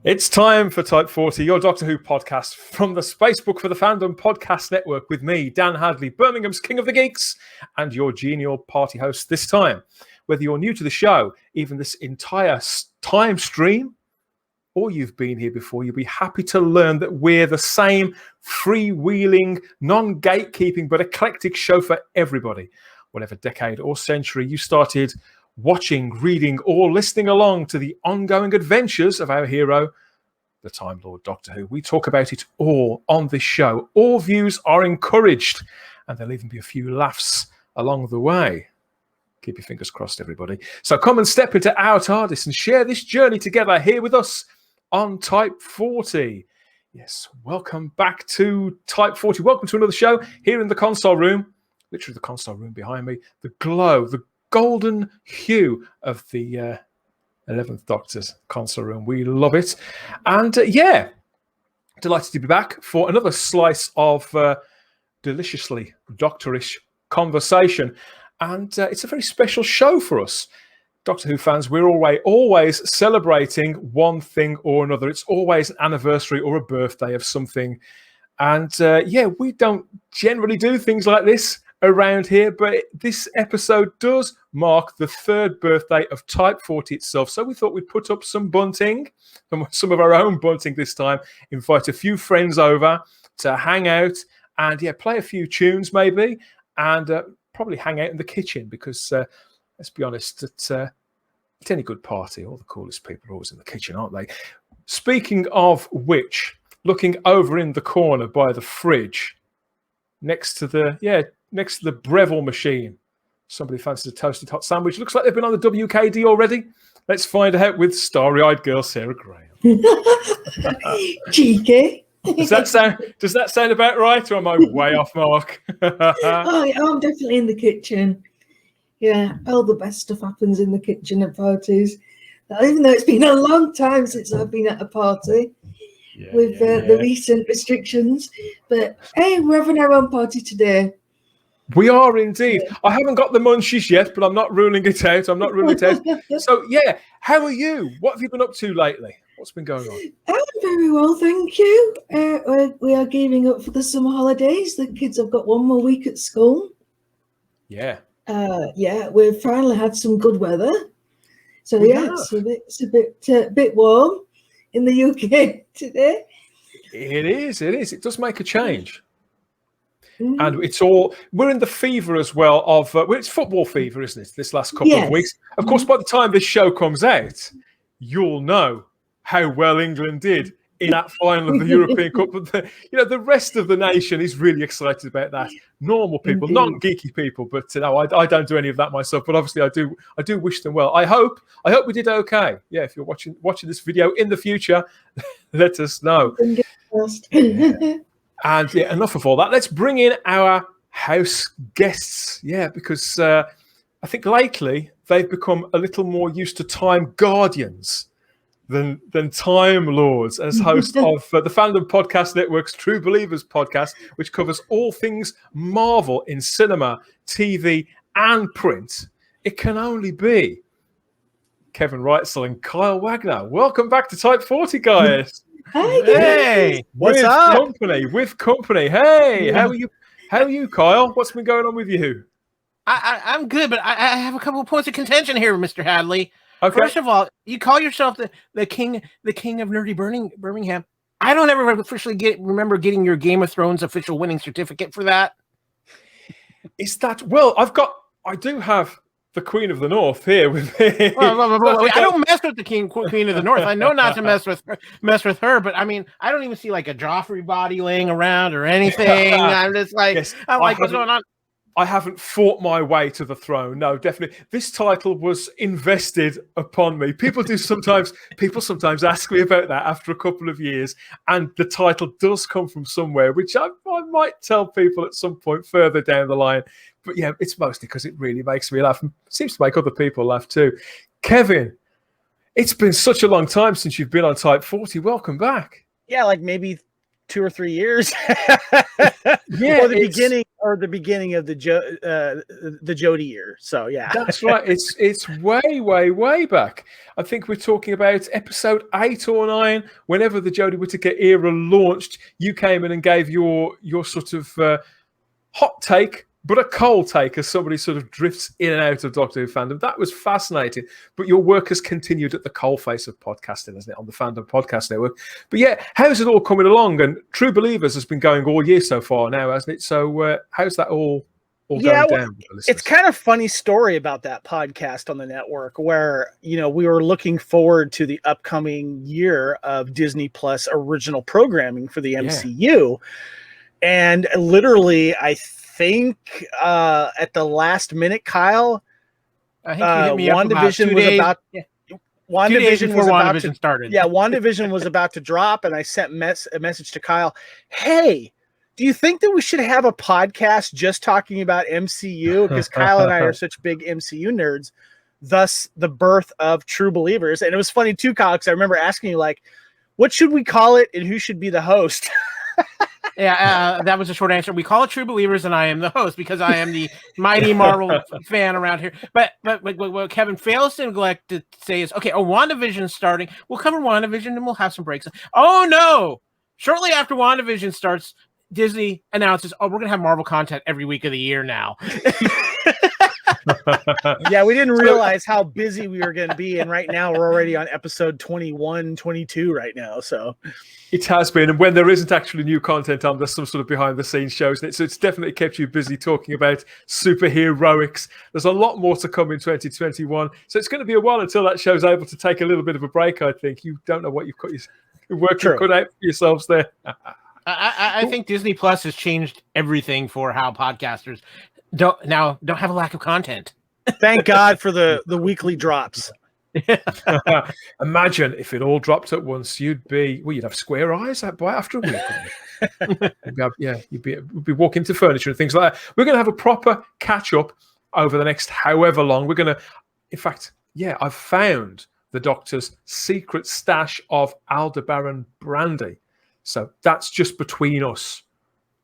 It's time for Type 40, your Doctor Who podcast from the Spacebook for the Fandom Podcast Network with me, Dan Hadley, Birmingham's King of the Geeks, and your genial party host this time. Whether you're new to the show, even this entire time stream, or you've been here before, you'll be happy to learn that we're the same freewheeling, non-gatekeeping, but eclectic show for everybody. Whatever decade or century you started watching, reading, or listening along to the ongoing adventures of our hero, the Time Lord Doctor Who. We talk about it all on this show. All views are encouraged, and there'll even be a few laughs along the way. Keep your fingers crossed, everybody. So come and step into our TARDIS and share this journey together here with us on Type 40. Yes, welcome back to Type 40. Welcome to another show here in the console room. Literally the console room behind me. The glow, the golden hue of the 11th Doctor's console room. We love it. And delighted to be back for another slice of deliciously doctorish conversation. And it's a very special show for us. Doctor Who fans, we're always celebrating one thing or another. It's always an anniversary or a birthday of something. And we don't generally do things like this around here, but this episode does mark the third birthday of Type 40 itself. So we thought we'd put up some bunting, some of our own bunting this time, invite a few friends over to hang out and play a few tunes maybe, and probably hang out in the kitchen because let's be honest, at any good party, all the coolest people are always in the kitchen, aren't they? Speaking of which, looking over in the corner by the fridge, next to the Breville machine, somebody fancies a toasted hot sandwich. Looks like they've been on the WKD already. Let's find out with starry-eyed girl Sarah Graham. Cheeky. Does that sound about right, or am I way off mark? I'm definitely in the kitchen. Yeah, all the best stuff happens in the kitchen at parties. Even though it's been a long time since I've been at a party with the recent restrictions. But hey, we're having our own party today. We are indeed. I haven't got the munchies yet, but I'm not ruling it out. So, how are you? What have you been up to lately? What's been going on? I'm very well, thank you. We are gearing up for the summer holidays. The kids have got one more week at school. Yeah. We've finally had some good weather. So it's a bit warm in the UK today. It is. It does make a change. And we're in the fever as well of, it's football fever, isn't it, this last couple of weeks? Of course, by the time this show comes out, you'll know how well England did in that final of the European Cup. But the rest of the nation is really excited about that. Normal people, not geeky people, but I don't do any of that myself. But obviously, I do wish them well. I hope we did okay. Yeah, if you're watching this video in the future, let us know. And enough of all that. Let's bring in our house guests. Yeah, because I think lately they've become a little more used to Time Guardians than Time Lords as host of the Fandom Podcast Network's True Believers podcast, which covers all things Marvel in cinema, TV, and print. It can only be Kevin Reitzel and Kyle Wagner. Welcome back to Type 40, guys. Hey, what's up? With company. Hey, how are you, Kyle? What's been going on with you? I'm good, but I have a couple of points of contention here, Mr. Hadley. Okay. First of all, you call yourself the king of nerdy Birmingham. I don't ever officially remember getting your Game of Thrones official winning certificate for that. Is that I do have the Queen of the North here with me. Well, I don't mess with the Queen of the North. I know not to mess with her, but I mean, I don't even see like a Joffrey body laying around or anything. I'm just like, what's going on? I haven't fought my way to the throne. No, definitely. This title was invested upon me. People sometimes ask me about that after a couple of years, and the title does come from somewhere, which I might tell people at some point further down the line. But yeah, it's mostly because it really makes me laugh and seems to make other people laugh too. Kevin, it's been such a long time since you've been on Type 40. Welcome back. Yeah, like maybe 2 or 3 years. Or the beginning or the beginning of the Jodie year. So yeah, that's right. It's way back. I think we're talking about episode 8 or 9. Whenever the Jodie Whittaker era launched, you came in and gave your sort of hot take, but a cold take, as somebody sort of drifts in and out of Doctor Who fandom. That was fascinating. But your work has continued at the coalface of podcasting, hasn't it, on the Fandom Podcast Network? But yeah, how's it all coming along? And True Believers has been going all year so far now, hasn't it? So how's that all going down? It's kind of funny story about that podcast on the network where, we were looking forward to the upcoming year of Disney Plus original programming for the MCU. And literally, I think at the last minute, Kyle, I think you hit me up WandaVision was about. Yeah. WandaVision was about to started. Yeah, WandaVision was about to drop, and I sent a message to Kyle. Hey, do you think that we should have a podcast just talking about MCU? Because Kyle and I are such big MCU nerds. Thus, the birth of True Believers. And it was funny too, Kyle, because I remember asking you, like, what should we call it, and who should be the host? Yeah, that was a short answer. We call it True Believers, and I am the host because I am the mighty Marvel fan around here. But what Kevin fails to neglect to say is, okay, WandaVision's starting. We'll cover WandaVision, and we'll have some breaks. Oh, no! Shortly after WandaVision starts, Disney announces, we're going to have Marvel content every week of the year now. Yeah, we didn't realize how busy we were going to be. And right now we're already on episode 21, 22 right now. So it has been. And when there isn't actually new content on, there's some sort of behind the scenes shows. So it's definitely kept you busy talking about superheroics. There's a lot more to come in 2021. So it's going to be a while until that show's able to take a little bit of a break, I think. You don't know what you've got your work cut out for yourselves there. I think Disney Plus has changed everything for how podcasters don't have a lack of content. Thank God for the weekly drops. Imagine if it all dropped at once, you'd have square eyes after a week. You'd be walking to furniture and things like that. We're going to have a proper catch up over the next however long. We're going to, in fact, I've found the Doctor's secret stash of Aldebaran brandy. So that's just between us.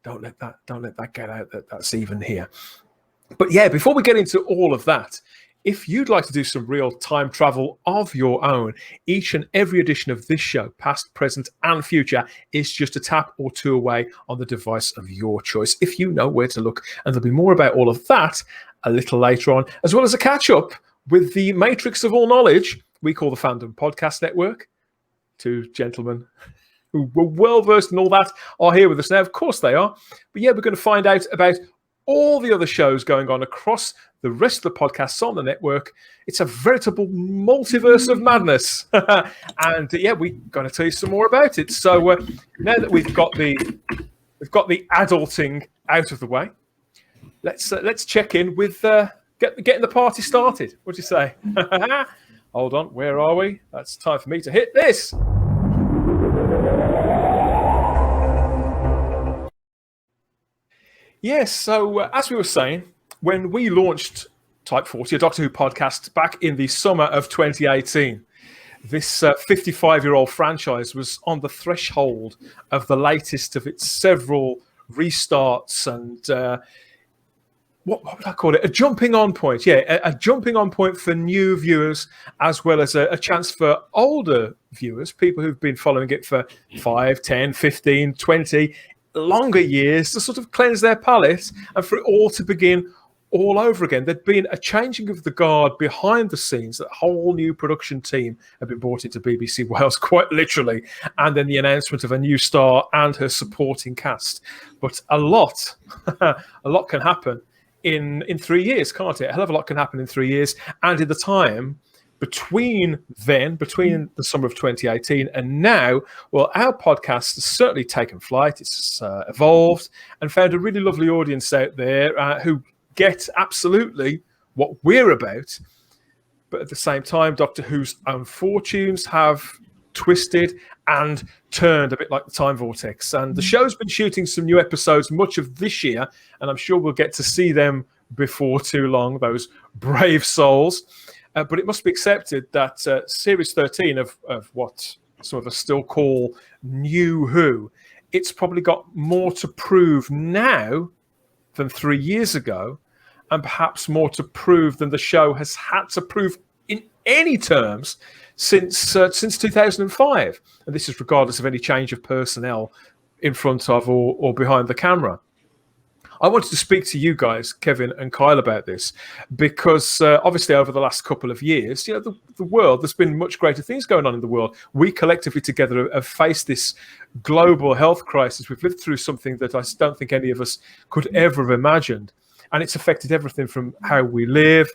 Don't let that get out that's even here. But yeah, before we get into all of that, if you'd like to do some real time travel of your own, each and every edition of this show, past, present, and future, is just a tap or two away on the device of your choice, if you know where to look. And there'll be more about all of that a little later on, as well as a catch-up with the matrix of all knowledge we call the Fandom Podcast Network. Two gentlemen who were well-versed in all that are here with us now. Of course they are. But yeah, we're going to find out about all the other shows going on across the rest of the podcasts on the network. It's a veritable multiverse of madness. And we're going to tell you some more about it. So now that we've got the adulting out of the way, let's check in with getting the party started. What do you say? Hold on, where are we? That's time for me to hit this. Yes, so as we were saying, when we launched Type 40, a Doctor Who podcast, back in the summer of 2018, this 55-year-old franchise was on the threshold of the latest of its several restarts and what would I call it? A jumping on point. Yeah, a jumping on point for new viewers, as well as a chance for older viewers, people who've been following it for 5, 10, 15, 20 longer years, to sort of cleanse their palate and for it all to begin all over again. There'd been a changing of the guard behind the scenes. That whole new production team had been brought into BBC Wales, quite literally, and then the announcement of a new star and her supporting cast. But a lot can happen in 3 years, can't it? A hell of a lot can happen in 3 years. And in the time between the summer of 2018 and now, well, our podcast has certainly taken flight. It's evolved and found a really lovely audience out there who get absolutely what we're about. But at the same time, Doctor Who's own fortunes have twisted and turned a bit like the time vortex. And the show's been shooting some new episodes much of this year, and I'm sure we'll get to see them before too long, those brave souls. But it must be accepted that Series 13 of what some of us still call New Who, it's probably got more to prove now than 3 years ago, and perhaps more to prove than the show has had to prove in any terms since 2005. And this is regardless of any change of personnel in front of or behind the camera. I wanted to speak to you guys, Kevin and Kyle, about this because obviously over the last couple of years, the world, there's been much greater things going on in the world. We collectively together have faced this global health crisis. We've lived through something that I don't think any of us could ever have imagined. And it's affected everything from how we live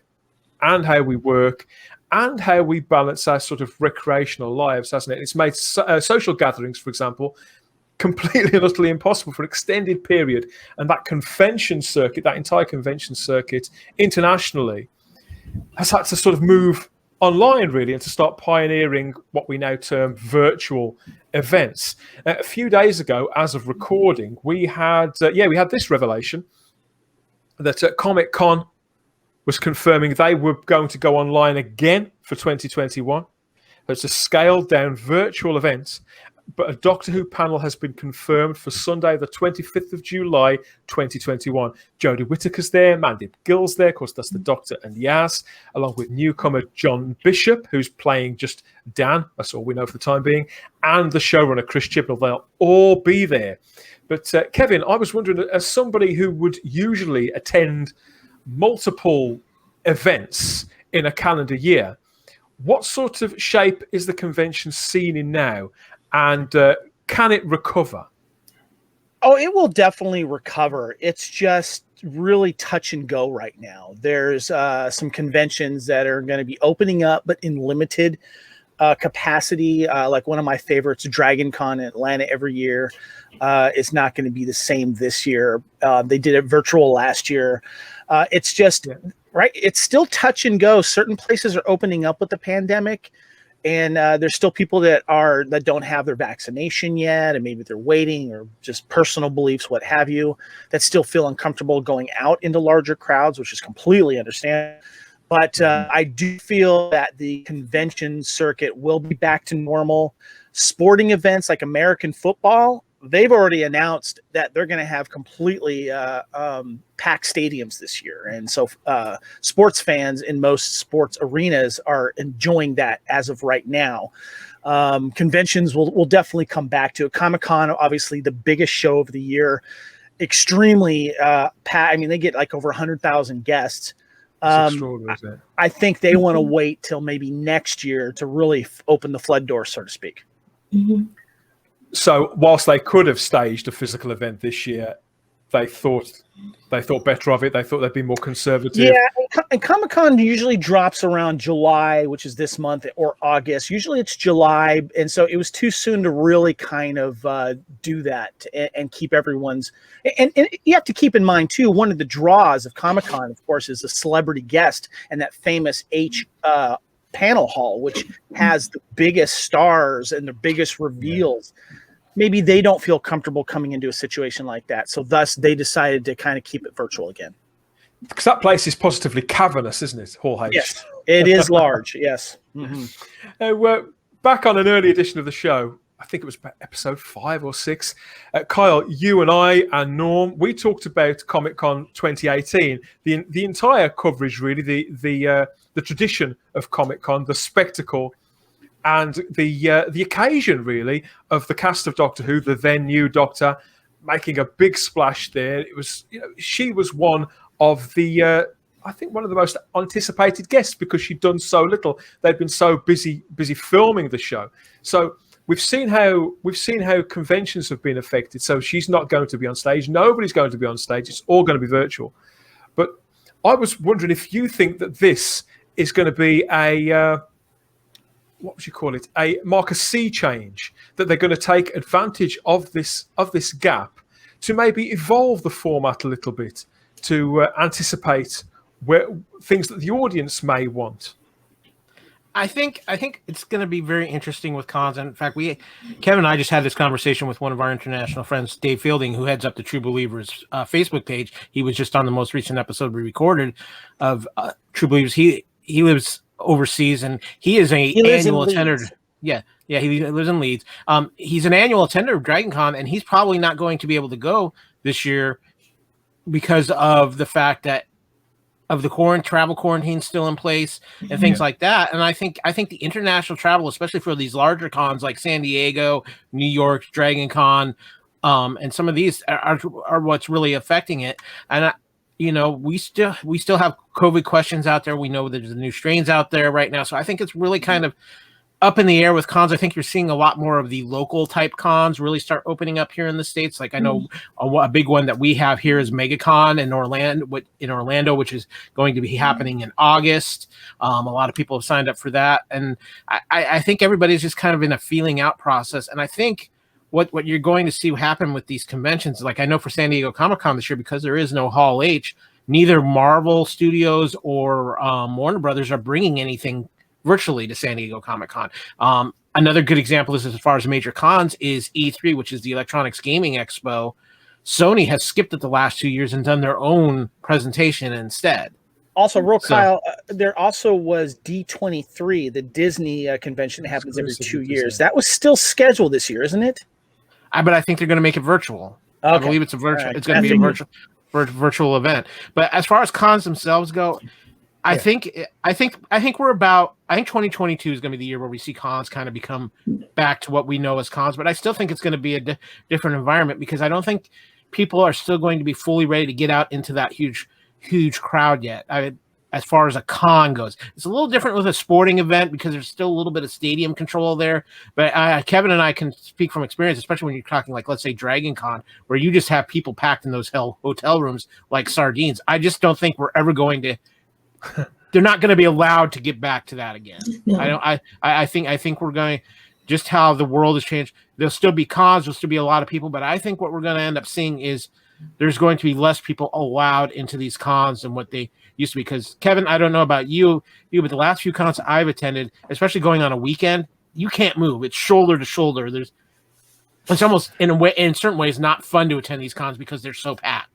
and how we work and how we balance our sort of recreational lives, hasn't it? It's made social gatherings, for example, completely and utterly impossible for an extended period. And that convention circuit, that entire convention circuit internationally has had to sort of move online, really, and to start pioneering what we now term virtual events. A few days ago, as of recording, we had this revelation that Comic-Con was confirming they were going to go online again for 2021. It's a scaled-down virtual event, but a Doctor Who panel has been confirmed for Sunday, the 25th of July, 2021. Jodie Whittaker's there, Mandy Gill's there, of course, that's the Doctor and Yaz, along with newcomer John Bishop, who's playing just Dan, that's all we know for the time being, and the showrunner Chris Chibnall. They'll all be there. But Kevin, I was wondering, as somebody who would usually attend multiple events in a calendar year, what sort of shape is the convention scene in now? And can it recover? Oh, it will definitely recover. It's just really touch and go right now. There's some conventions that are going to be opening up, but in limited capacity. Like one of my favorites, Dragon Con in Atlanta every year. It's not going to be the same this year. They did it virtual last year. It's just, right, it's still touch and go. Certain places are opening up with the pandemic. And there's still people that don't have their vaccination yet, and maybe they're waiting, or just personal beliefs, what have you, that still feel uncomfortable going out into larger crowds, which is completely understandable. But I do feel that the convention circuit will be back to normal. Sporting events like American football, they've already announced that they're going to have completely packed stadiums this year. And so sports fans in most sports arenas are enjoying that as of right now. Conventions will definitely come back to it. Comic-Con, obviously the biggest show of the year, extremely packed. I mean, they get like over 100,000 guests. I think they want to wait till maybe next year to really open the flood door, so to speak. Mm-hmm. So whilst they could have staged a physical event this year, they thought better of it. They thought they'd be more conservative. Yeah, and Comic-Con usually drops around July, which is this month, or August. Usually it's July, and so it was too soon to really kind of do that and keep everyone's. And you have to keep in mind too, one of the draws of Comic-Con, of course, is a celebrity guest and that famous panel hall, which has the biggest stars and the biggest reveals. Maybe they don't feel comfortable coming into a situation like that. So thus they decided to kind of keep it virtual again. Because that place is positively cavernous, isn't it? Hall H. Yes, it is large. Yes. Mm-hmm. Back on an early edition of the show, I think it was episode 5 or 6. Kyle, you and I and Norm, we talked about Comic-Con 2018, the entire coverage, really, the tradition of Comic-Con, the spectacle, and the occasion, really, of the cast of Doctor Who, the then new Doctor, making a big splash there. It was, she was one of the, I think, one of the most anticipated guests because she'd done so little. They'd been so busy filming the show. So we've seen how conventions have been affected. So she's not going to be on stage. Nobody's going to be on stage. It's all going to be virtual. But I was wondering if you think that this is going to be a what would you call it? A mark a sea change, that they're going to take advantage of this gap to maybe evolve the format a little bit to anticipate where things that the audience may want. I think it's going to be very interesting with cons. And in fact, Kevin and I just had this conversation with one of our international friends, Dave Fielding, who heads up the True Believers Facebook page. He was just on the most recent episode we recorded of True Believers. He lives overseas, and he is an annual attender. Yeah, he lives in Leeds. He's an annual attender of Dragon Con, and he's probably not going to be able to go this year because of the fact that of the travel quarantine still in place and things like that. And I think the international travel, especially for these larger cons like San Diego, New York, Dragon Con, and some of these are what's really affecting it. And we still have COVID questions out there. We know there's the new strains out there right now. So I think it's really kind of up in the air with cons. I think you're seeing a lot more of the local type cons really start opening up here in the States. Like I know a big one that we have here is MegaCon in Orlando, which is going to be happening in August. A lot of people have signed up for that. And I think everybody's just kind of in a feeling out process. And I think what you're going to see happen with these conventions, like I know for San Diego Comic-Con this year, because there is no Hall H, neither Marvel Studios or Warner Brothers are bringing anything virtually to San Diego Comic-Con. Another good example is as far as major cons is E3, which is the Electronics Gaming Expo. Sony has skipped it the last 2 years and done their own presentation instead. Also, Kyle, there also was D23, the Disney convention that happens every 2 years. That was still scheduled this year, isn't it? But I think they're going to make it virtual. Okay. I believe it's a virtual. Right. It's going to be a virtual event. But as far as cons themselves go, I think we're about. I think 2022 is going to be the year where we see cons kind of become back to what we know as cons. But I still think it's going to be a different environment because I don't think people are still going to be fully ready to get out into that huge crowd yet. As far as a con goes, it's a little different with a sporting event because there's still a little bit of stadium control there. But Kevin and I can speak from experience, especially when you're talking like, let's say Dragon Con, where you just have people packed in those hotel rooms like sardines. I just don't think we're ever going to. They're not going to be allowed to get back to that again. No. I think we're going, just how the world has changed. There'll still be cons, there'll still be a lot of people, but I think what we're going to end up seeing is there's going to be less people allowed into these cons than what they used to be. Because Kevin, I don't know about you, but the last few cons I've attended, especially going on a weekend, you can't move. It's shoulder to shoulder. It's almost in certain ways not fun to attend these cons because they're so packed.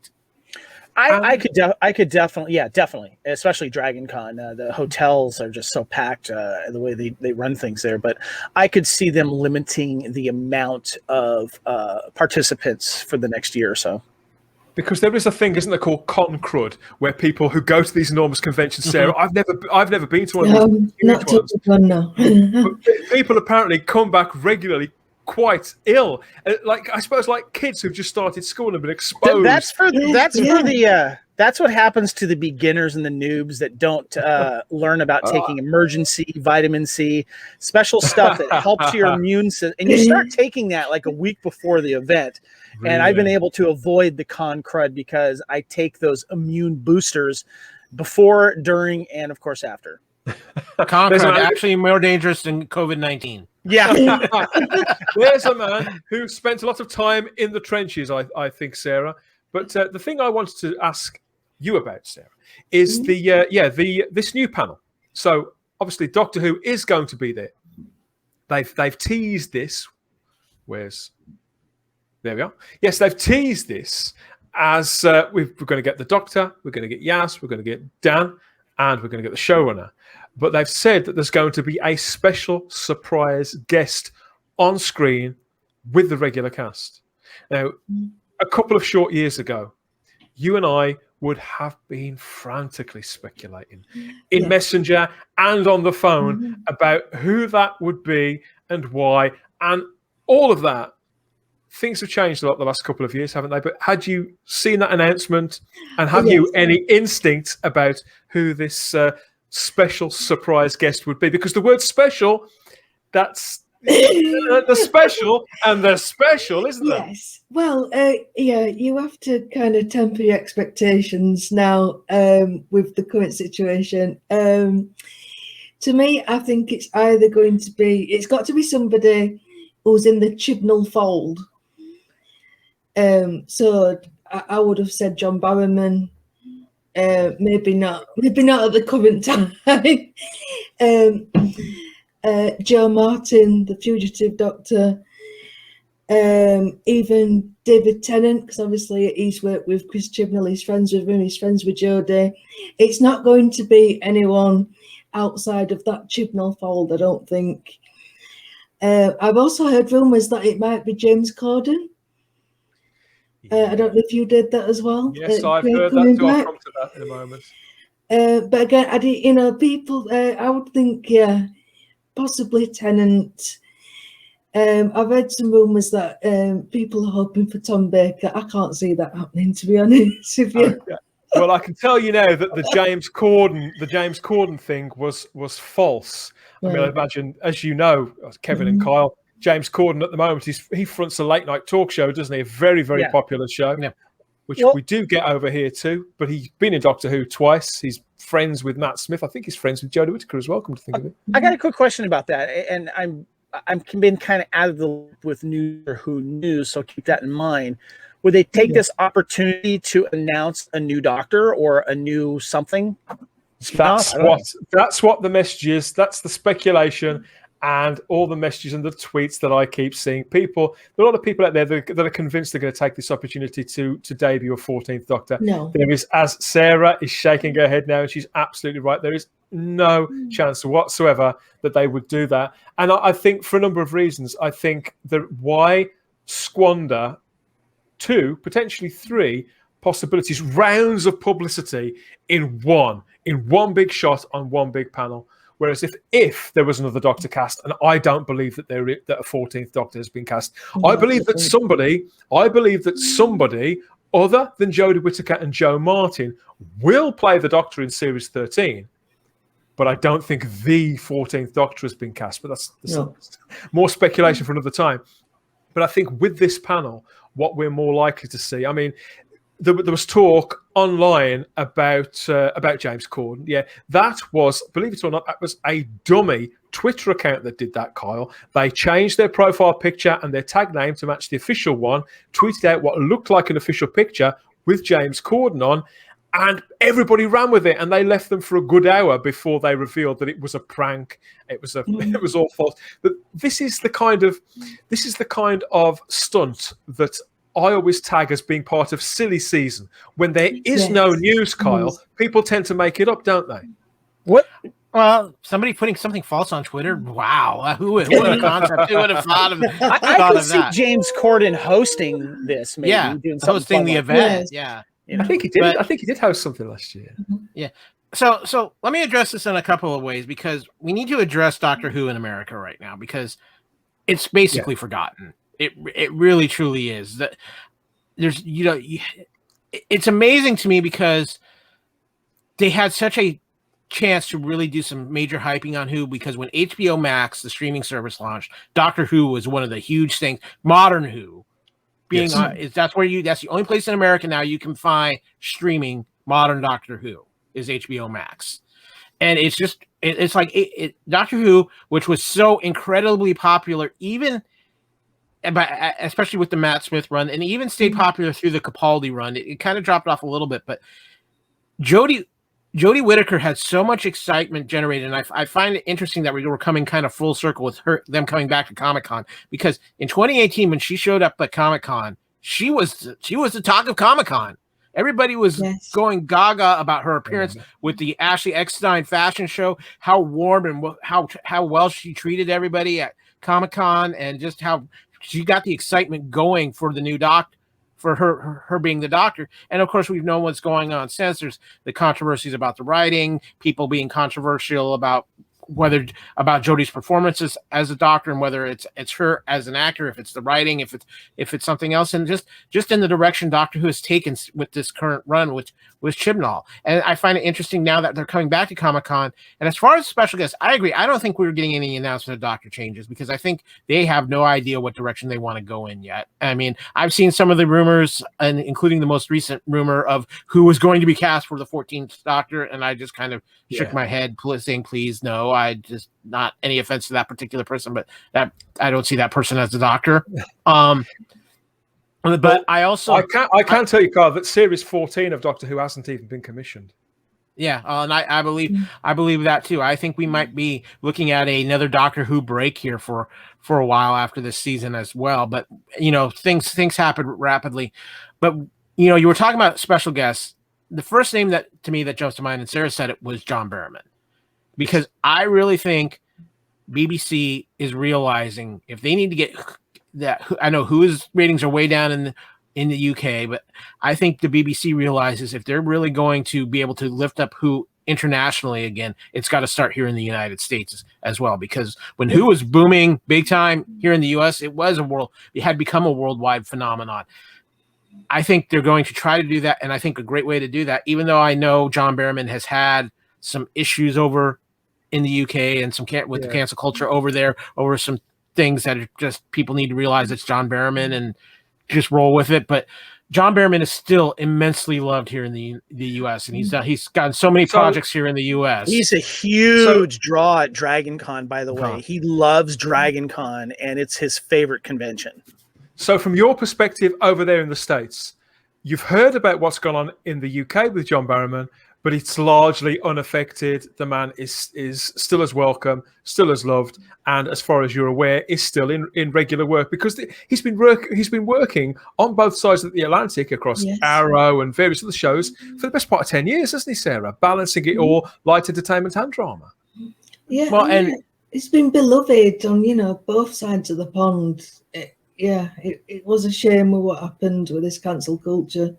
I could definitely, especially Dragon Con. The hotels are just so packed, the way they run things there. But I could see them limiting the amount of participants for the next year or so. Because there is a thing, isn't there, called con crud, where people who go to these enormous conventions, Sarah, I've never been to one of these not to one, no. But people apparently come back regularly quite ill, like I suppose like kids who've just started school and been exposed. That's what happens to the beginners and the noobs that don't learn about taking emergency vitamin C, special stuff that helps your immune system, and you start taking that like a week before the event. Really? And I've been able to avoid the con crud because I take those immune boosters before, during, and of course after. Con crud actually more dangerous than COVID-19. Yeah. There's a man who spent a lot of time in the trenches, I think, Sarah. But the thing I wanted to ask you about, Sarah, is this new panel. So obviously Doctor Who is going to be there. They've teased this. There we are. Yes, they've teased this as we're going to get the Doctor, we're going to get Yas, we're going to get Dan, and we're going to get the showrunner. But they've said that there's going to be a special surprise guest on screen with the regular cast. Now, a couple of short years ago, you and I would have been frantically speculating in Messenger and on the phone about who that would be and why, and all of that. Things have changed a lot the last couple of years, haven't they? But had you seen that announcement, and have you any instinct about who this special surprise guest would be? Because the word special, that's the special and the special, isn't it? Yes. Well, you have to kind of temper your expectations now with the current situation. To me, I think it's either it's got to be somebody who's in the Chibnall fold. So I would have said John Barrowman. Maybe not at the current time. Joe Martin, the Fugitive Doctor, even David Tennant, because obviously he's worked with Chris Chibnall, he's friends with him, he's friends with Jodie. It's not going to be anyone outside of that Chibnall fold, I don't think. I've also heard rumours that it might be James Corden. I don't know if you did that as well. Yes, I've Craig heard coming that too. I'll back. come to that in a moment. But again, I did, people. I would think, possibly Tennant. I've heard some rumours that people are hoping for Tom Baker. I can't see that happening, to be honest. Okay. Well, I can tell you now that the James Corden thing was false. I mean, I imagine, as you know, Kevin and Kyle, James Corden at the moment, he fronts a late night talk show, doesn't he? A very, very popular show, which we do get over here too. But he's been in Doctor Who twice. He's friends with Matt Smith. I think he's friends with Jodie Whittaker as well, come to think of it. I got a quick question about that, and I'm been kind of out of the loop with Who news, so keep that in mind. Would they take this opportunity to announce a new Doctor or a new something? That's what the message is. That's the speculation and all the messages and the tweets that I keep seeing. There are a lot of people out there that are convinced they're going to take this opportunity to debut a 14th Doctor. No. There is, as Sarah is shaking her head now, and she's absolutely right. There is no chance whatsoever that they would do that. And I think for a number of reasons, I think that why squander 2, potentially 3 possibilities, rounds of publicity in one big shot on one big panel. Whereas if there was another Doctor cast, and I don't believe that that a 14th Doctor has been cast, I believe that somebody other than Jodie Whittaker and Joe Martin will play the Doctor in Series 13. But I don't think the 14th Doctor has been cast. But that's more speculation for another time. But I think with this panel, what we're more likely to see, I mean, there was talk online about James Corden. Yeah, that was, believe it or not, that was a dummy Twitter account that did that, Kyle. They changed their profile picture and their tag name to match the official one, tweeted out what looked like an official picture with James Corden on, and everybody ran with it, and they left them for a good hour before they revealed that it was a prank. It was all false. But this is the kind of stunt that I always tag as being part of silly season. When there is no news, Kyle, people tend to make it up, don't they? What? Well, somebody putting something false on Twitter. Wow, what a concept! Who would have thought of? I could see James Corden hosting this. Maybe doing hosting the event. Yeah. I think he did. I think he did host something last year. Yeah. So let me address this in a couple of ways, because we need to address Doctor Who in America right now, because it's basically forgotten. It really truly is. That there's it's amazing to me because they had such a chance to really do some major hyping on Who, because when HBO Max, the streaming service, launched, Doctor Who was one of the huge things. Modern Who being that's the only place in America now you can find streaming modern Doctor Who is HBO Max. And it's just it's like Doctor Who, which was so incredibly popular, especially with the Matt Smith run, and even stayed popular through the Capaldi run. It kind of dropped off a little bit, but Jodie Whittaker had so much excitement generated, and I find it interesting that we were coming kind of full circle with them coming back to Comic-Con, because in 2018 when she showed up at Comic-Con, she was the talk of Comic-Con. Everybody was going gaga about her appearance with the Ashley Eckstein fashion show, how warm and how well she treated everybody at Comic-Con, and just how she got the excitement going for the new Doctor, for her being the Doctor. And of course, we've known what's going on since. There's the controversies about the writing, people being controversial about Jodie's performances as a Doctor, and whether it's her as an actor, if it's the writing, if it's something else, and just in the direction Doctor Who has taken with this current run with Chibnall. And I find it interesting now that they're coming back to Comic-Con. And as far as special guests, I agree. I don't think we're getting any announcement of Doctor changes, because I think they have no idea what direction they want to go in yet. I mean, I've seen some of the rumors, and including the most recent rumor of who was going to be cast for the 14th Doctor, and I just kind of shook my head, saying, please, no. I just, not any offense to that particular person, but that I don't see that person as the Doctor. But I can't tell you, Carl, that Series 14 of Doctor Who hasn't even been commissioned. Yeah, and I believe that too. I think we might be looking at another Doctor Who break here for a while after this season as well. But things happen rapidly. But you were talking about special guests. The first name that jumps to mind, and Sarah said it, was John Barrowman, because I really think BBC is realizing if they need to get that. I know Who's ratings are way down in the UK, but I think the BBC realizes if they're really going to be able to lift up Who internationally again, it's got to start here in the United States as well, because when Who was booming big time here in the US, it had become a worldwide phenomenon. I think they're going to try to do that, and I think a great way to do that, even though I know John Barrowman has had some issues over in the UK and the cancel culture over there, over some things that are just, people need to realize it's John Barrowman and just roll with it. But John Barrowman is still immensely loved here in the US, and he's gotten so many projects here in the US. He's a huge draw at Dragon Con, by the way. He loves Dragon Con, and it's his favorite convention. So from your perspective over there in the States, you've heard about what's gone on in the UK with John Barrowman, but it's largely unaffected. The man is still as welcome, still as loved, and as far as you're aware, is still in regular work, because he's been working on both sides of the Atlantic across Arrow and various other shows for the best part of 10 years, hasn't he, Sarah? Balancing it all, light entertainment and drama. Yeah, well, and it's been beloved on both sides of the pond. It was a shame with what happened with this cancel culture.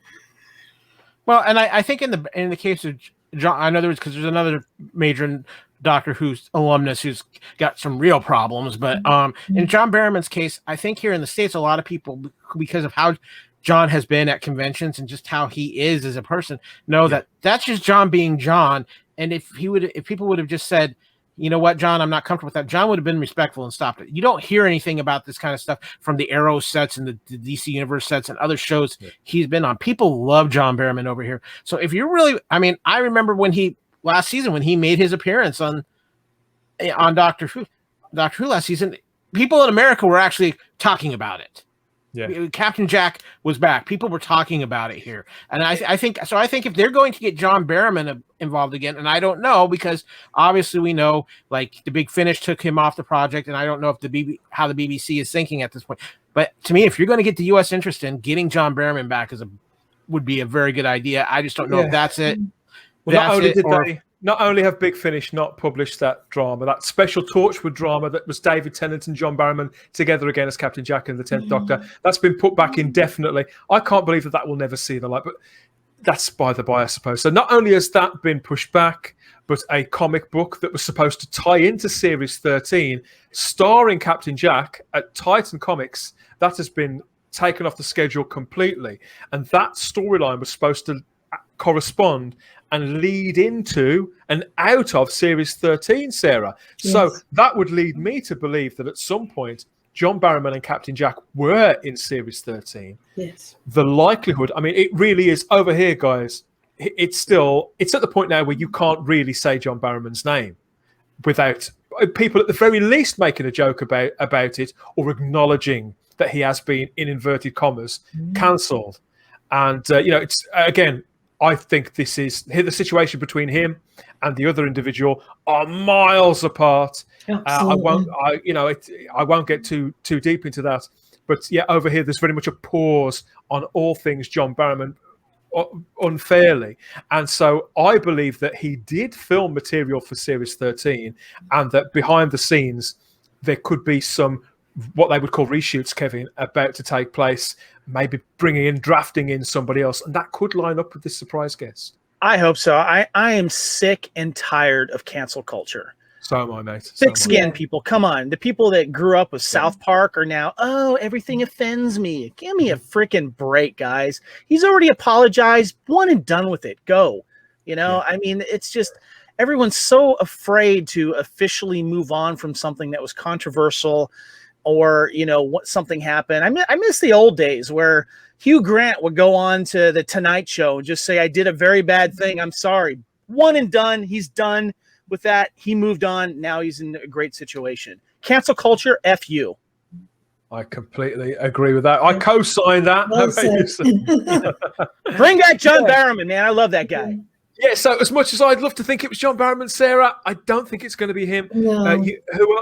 Well, and I think in the case of John, in other words, because there's another major Doctor Who's alumnus who's got some real problems, but in John Barrowman's case, I think here in the States, a lot of people, because of how John has been at conventions and just how he is as a person, know that that's just John being John. And if people would have just said, you know what, John, I'm not comfortable with that, John would have been respectful and stopped it. You don't hear anything about this kind of stuff from the Arrow sets and the DC Universe sets and other shows he's been on. People love John Barrowman over here. So if you're really, I remember last season when he made his appearance on Doctor Who last season, people in America were actually talking about it. Yeah. Captain Jack was back. People were talking about it here. And I think if they're going to get John Barrowman involved again, and I don't know, because obviously we know like the Big Finish took him off the project, and I don't know if how the BBC is thinking at this point. But to me, if you're going to get the US interest in, getting John Barrowman back would be a very good idea. I just don't know if that's it. Well, not only have Big Finish not published that drama, that special Torchwood drama that was David Tennant and John Barrowman together again as Captain Jack and the 10th Doctor, that's been put back indefinitely. I can't believe that will never see the light, but that's by the by, I suppose. So not only has that been pushed back, but a comic book that was supposed to tie into Series 13, starring Captain Jack at Titan Comics, that has been taken off the schedule completely. And that storyline was supposed to correspond and lead into and out of Series 13, Sarah. Yes. So that would lead me to believe that at some point, John Barrowman and Captain Jack were in Series 13. Yes. The likelihood, it really is over here, guys. It's at the point now where you can't really say John Barrowman's name without people at the very least making a joke about it or acknowledging that he has been, in inverted commas, cancelled. And, it's, again, I think the situation between him and the other individual are miles apart. I won't get too deep into that, but over here there's very much a pause on all things John Barrowman, unfairly, and so I believe that he did film material for Series 13, and that behind the scenes there could be some what they would call reshoots, Kevin, about to take place, maybe drafting in somebody else, and that could line up with this surprise guest. I hope so. I am sick and tired of cancel culture. So am I, mate. Thick skin people, come on. The people that grew up with South Park are now, everything offends me. Give me a freaking break, guys. He's already apologized. One and done with it. Go. It's just everyone's so afraid to officially move on from something that was controversial, or what something happened. I miss the old days where Hugh Grant would go on to the Tonight Show and just say, I did a very bad thing, I'm sorry. One and done. He's done with that. He moved on. Now he's in a great situation. Cancel culture, F you. I completely agree with that. I co-sign that. Bring back John Barrowman, man. I love that guy. Yeah, so as much as I'd love to think it was John Barrowman, Sarah, I don't think it's going to be him. No.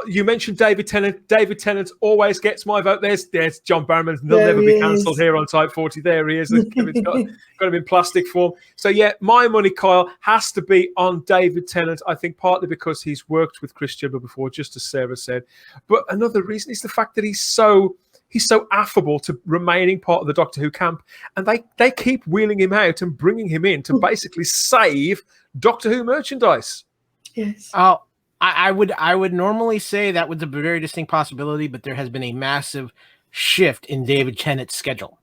You mentioned David Tennant. David Tennant always gets my vote. There's John Barrowman. They'll never be cancelled here on Type 40. There he is. Kevin's got him in plastic form. So, my money, Kyle, has to be on David Tennant. I think partly because he's worked with Chris Chibnall before, just as Sarah said. But another reason is the fact that he's so He's so affable to remaining part of the Doctor Who camp, and they keep wheeling him out and bringing him in to basically save Doctor Who merchandise. Yes. Oh, I would normally say that was a very distinct possibility, but there has been a massive shift in David Tennant's schedule,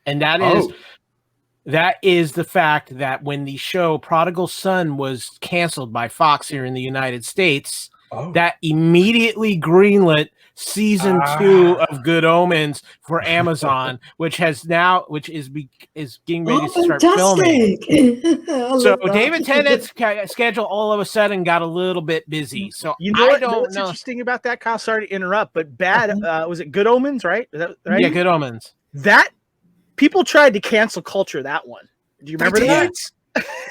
and that is the fact that when the show Prodigal Son was canceled by Fox here in the United States, that immediately greenlit season 2 of Good Omens for Amazon, which is getting ready to start filming. So David Tennant's schedule all of a sudden got a little bit busy. So you know what's interesting about that, Kyle? Sorry to interrupt, but was it Good Omens, right? Is that right? Yeah, Good Omens. That people tried to cancel culture that one. Do you remember that?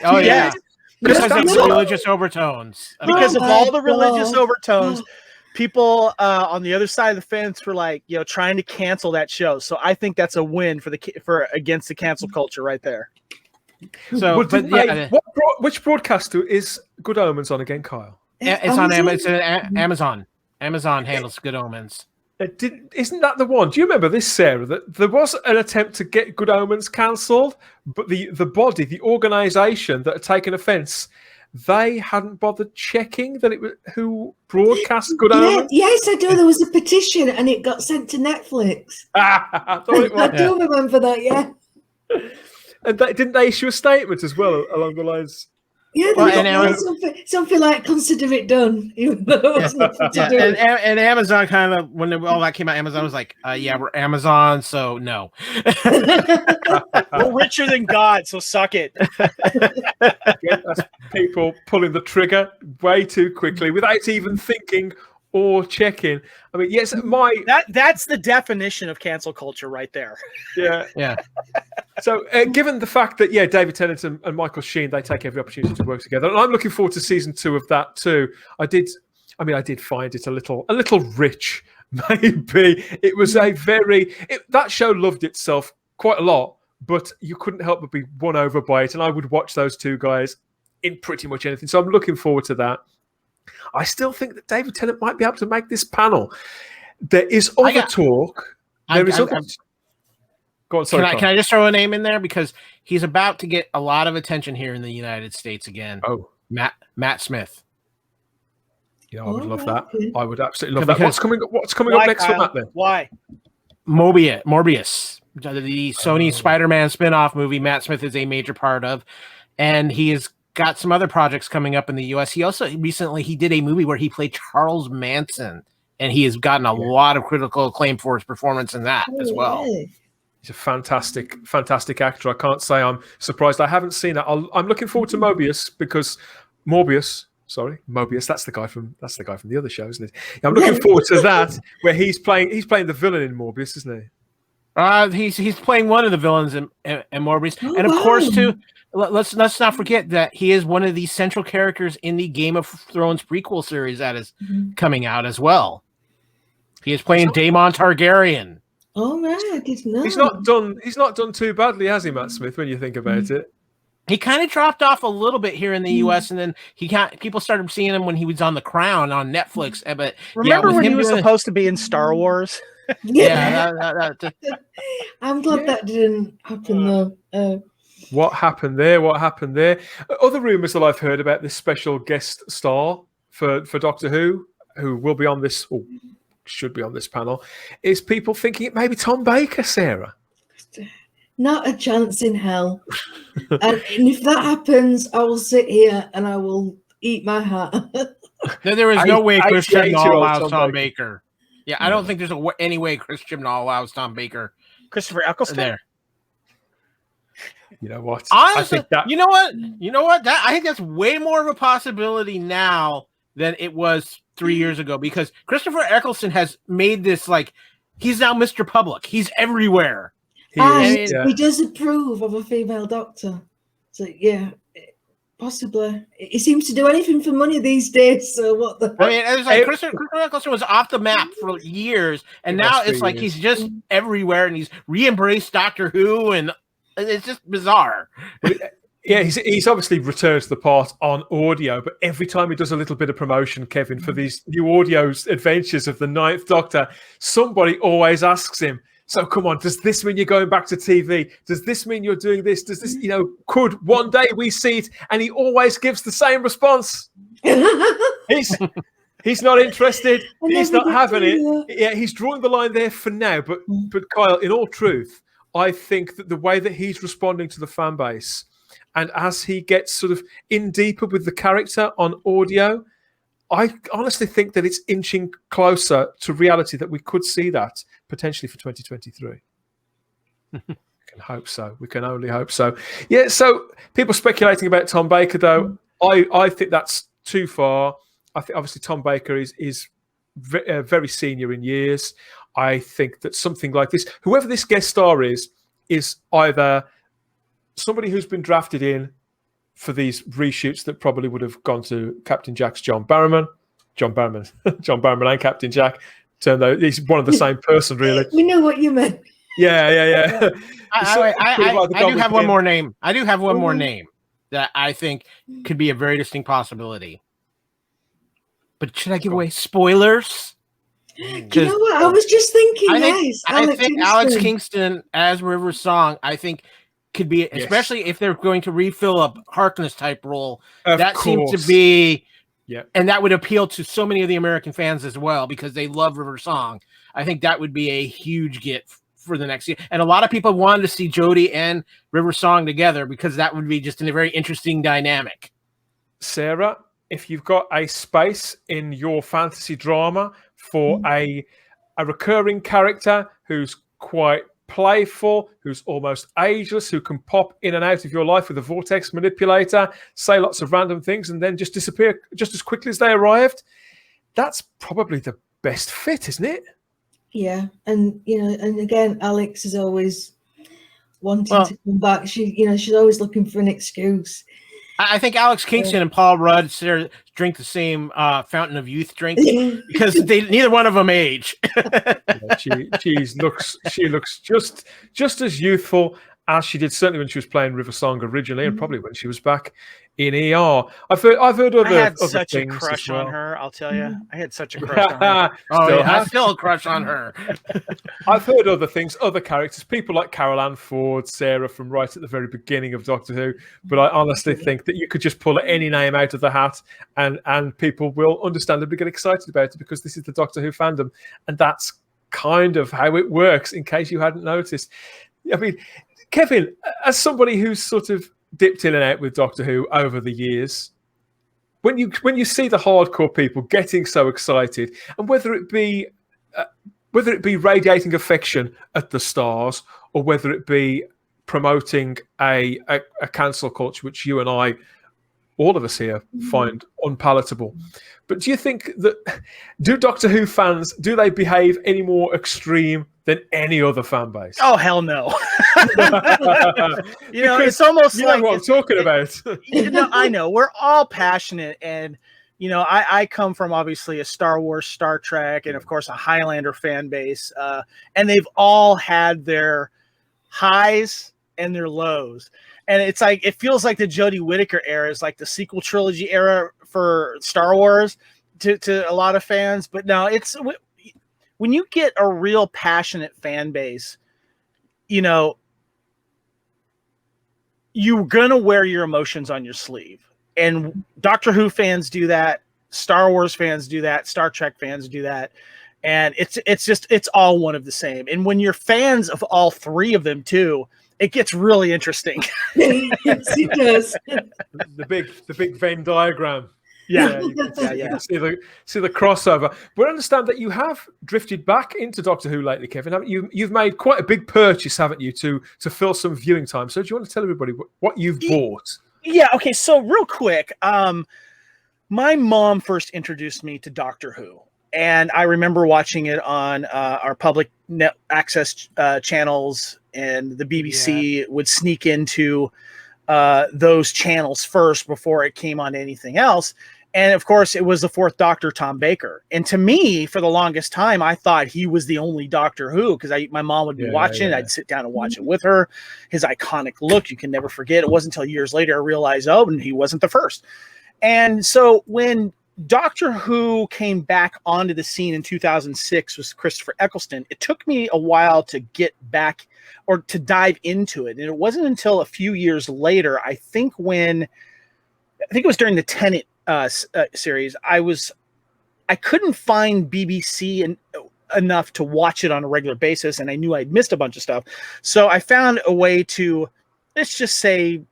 Oh yeah. Because of So- religious overtones. Because of all the religious overtones, people on the other side of the fence were like, trying to cancel that show. So I think that's a win for against the cancel culture right there. So, which broadcaster is Good Omens on again, Kyle? It's on Amazon. Amazon handles Good Omens. Isn't that the one? Do you remember this, Sarah? That there was an attempt to get Good Omens cancelled, but the body, the organisation that had taken offence, they hadn't bothered checking that it was who broadcast Good Omens. Yes, I do. There was a petition, and it got sent to Netflix. I thought it was. I do remember that. Yeah. And didn't they issue a statement as well along the lines? Yeah, something like "consider it done," even though it was nothing to do. And Amazon kind of, when all that came out, Amazon was like, "Yeah, we're Amazon, so no." We're richer than God, so suck it. That's people pulling the trigger way too quickly without even thinking or checking. I mean, yes, that's the definition of cancel culture right there. Yeah. So, given the fact that David Tennant and Michael Sheen, they take every opportunity to work together, and I'm looking forward to season 2 of that too. I did find it a little rich. Maybe it was that show loved itself quite a lot, but you couldn't help but be won over by it, and I would watch those two guys in pretty much anything. So I'm looking forward to that. I still think that David Tennant might be able to make this panel. There is other talk. Go on, sorry. Can I just throw a name in there, because he's about to get a lot of attention here in the United States again? Oh, Matt Smith. I would love that. I would absolutely love that. What's coming up next for Matt then? Why? Morbius, the Sony Spider-Man spin-off movie. Matt Smith is a major part of, and he has got some other projects coming up in the U.S. He also recently did a movie where he played Charles Manson, and he has gotten a lot of critical acclaim for his performance in that as well. He's a fantastic actor. I can't say I'm surprised. I haven't seen it. I'm looking forward to Morbius. That's the guy from the other show, isn't it? Yeah, I'm looking forward to that, where he's playing the villain in Morbius, isn't he? He's playing one of the villains in Morbius, and of course too. Let's not forget that he is one of the central characters in the Game of Thrones prequel series that is coming out as well. He is playing Daemon Targaryen. Oh right, I didn't know. He's not done too badly, has he, Matt Smith? When you think about it, he kind of dropped off a little bit here in the U.S. and then people started seeing him when he was on The Crown on Netflix. But remember when he was supposed to be in Star Wars? I'm glad that didn't happen though. What happened there? Other rumours that I've heard about this special guest star for Doctor Who will be on this, or should be on this panel, is people thinking it may be Tom Baker, Sarah. Not a chance in hell. And if that happens, I will sit here and I will eat my hat. There is no way Chris Chibnall allows Tom Baker. Yeah, I don't think there's any way Chris Chibnall allows Tom Baker. Christopher Eccleston there. You know what? Honestly, you know what? I think that's way more of a possibility now than it was 3 years ago, because Christopher Eccleston has made this he's now Mr. Public. He's everywhere. He does approve of a female doctor. So yeah, possibly. He seems to do anything for money these days. So what the? I mean, it's like Christopher Eccleston was off the map for years, and now it's like he's just everywhere, and he's re-embraced Doctor Who, and it's just bizarre. Yeah, he's obviously returned to the part on audio, but every time he does a little bit of promotion, Kevin, for these new audio adventures of the Ninth Doctor, somebody always asks him, so come on, does this mean you're going back to TV? Does this mean you're doing this? Does this, could one day we see it? And he always gives the same response. He's not interested. He's not having it. Yeah, he's drawing the line there for now. But Kyle, in all truth, I think that the way that he's responding to the fan base, and as he gets sort of in deeper with the character on audio, I honestly think that it's inching closer to reality that we could see that potentially for 2023. We can hope so. We can only hope so. Yeah, so people speculating about Tom Baker, though, I think that's too far. I think obviously Tom Baker is very senior in years. I think that something like this, whoever this guest star is either somebody who's been drafted in for these reshoots that probably would have gone to Captain Jack's John Barrowman and Captain Jack. Turned out he's one of the same person, really. We know what you meant. Yeah. I do have one more name. I do have one more name that I think could be a very distinct possibility. But should I give away spoilers? Do you know what? I was just thinking, I think Alex Kingston as River Song, I think could be, especially if they're going to refill a Harkness type role. That seems to be, and that would appeal to so many of the American fans as well because they love River Song. I think that would be a huge get for the next year. And a lot of people wanted to see Jodie and River Song together because that would be just a very interesting dynamic. Sarah, if you've got a space in your fantasy drama for a recurring character who's quite playful, who's almost ageless, who can pop in and out of your life with a vortex manipulator, say lots of random things, and then just disappear just as quickly as they arrived, that's probably the best fit, isn't it? Yeah, and and again, Alex is always wanting to come back. She's always looking for an excuse. I think Alex Kingston and Paul Rudd drink the same Fountain of Youth drink because neither one of them age. She looks just as youthful as she did certainly when she was playing River Song originally, and probably when she was back in ER. I've heard other. I had other such a things crush as well. on her. I'll tell you, I had such a crush on her. I still a crush on her. I've heard other things, other characters, people like Carol Ann Ford, Sarah from right at the very beginning of Doctor Who. But I honestly think that you could just pull any name out of the hat, and people will understandably get excited about it because this is the Doctor Who fandom, and that's kind of how it works. In case you hadn't noticed, I mean, Kevin, as somebody who's sort of dipped in and out with Doctor Who over the years, when you see the hardcore people getting so excited, and whether it be radiating affection at the stars, or whether it be promoting a cancel culture, which you and I, all of us here, find unpalatable. But do you think that Doctor Who fans, do they behave any more extreme than any other fan base? Oh, hell no. It's almost like what I'm talking about. I know we're all passionate, and I come from obviously a Star Wars, Star Trek, and of course a Highlander fan base, and they've all had their highs and their lows. And it's like, it feels like the Jodie Whittaker era is like the sequel trilogy era for Star Wars to a lot of fans. But no, it's when you get a real passionate fan base, you're going to wear your emotions on your sleeve. And Doctor Who fans do that. Star Wars fans do that. Star Trek fans do that. And it's all one of the same. And when you're fans of all three of them too, it gets really interesting. Yes, it does. The big Venn diagram. Yeah. You can see the crossover. But understand that you have drifted back into Doctor Who lately, Kevin. Haven't you? You've made quite a big purchase, haven't you, to fill some viewing time. So do you want to tell everybody what you've bought? Yeah. Okay. So real quick, my mom first introduced me to Doctor Who. And I remember watching it on our public net access channels, and the BBC would sneak into those channels first before it came on anything else. And of course, it was the fourth Doctor, Tom Baker. And to me, for the longest time, I thought he was the only Doctor Who, because my mom would be watching. I'd sit down and watch it with her. His iconic look, you can never forget. It wasn't until years later I realized, and he wasn't the first. And so when Doctor Who came back onto the scene in 2006 with Christopher Eccleston, it took me a while to get back or to dive into it. And it wasn't until a few years later, I think it was during the Tennant series, I couldn't find BBC enough to watch it on a regular basis, and I knew I'd missed a bunch of stuff. So I found a way to, let's just say,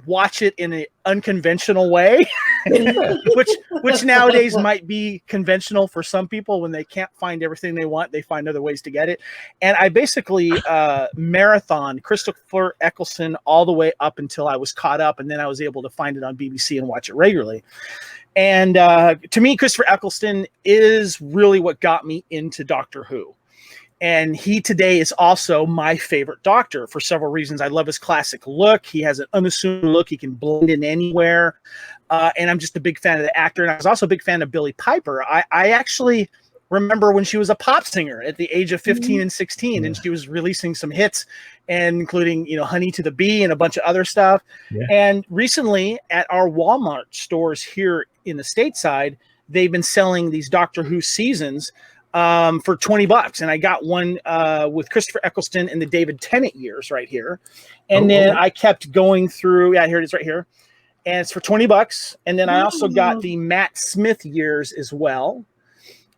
watch it in an unconventional way, which nowadays might be conventional for some people. When they can't find everything they want, they find other ways to get it. And I basically marathon Christopher Eccleston all the way up until I was caught up, and then I was able to find it on BBC and watch it regularly. And to me, Christopher Eccleston is really what got me into Doctor Who. And he today is also my favorite Doctor for several reasons. I love his classic look. He has an unassuming look. He can blend in anywhere. And I'm just a big fan of the actor. And I was also a big fan of Billie Piper. I actually remember when she was a pop singer at the age of 15 and 16, and she was releasing some hits, and including, Honey to the Bee and a bunch of other stuff. Yeah. And recently at our Walmart stores here in the stateside, they've been selling these Doctor Who seasons for $20, and I got one with Christopher Eccleston in the David Tennant years right here, and then I kept going through. Yeah, here it is right here, and it's for $20. And then I also got the Matt Smith years as well,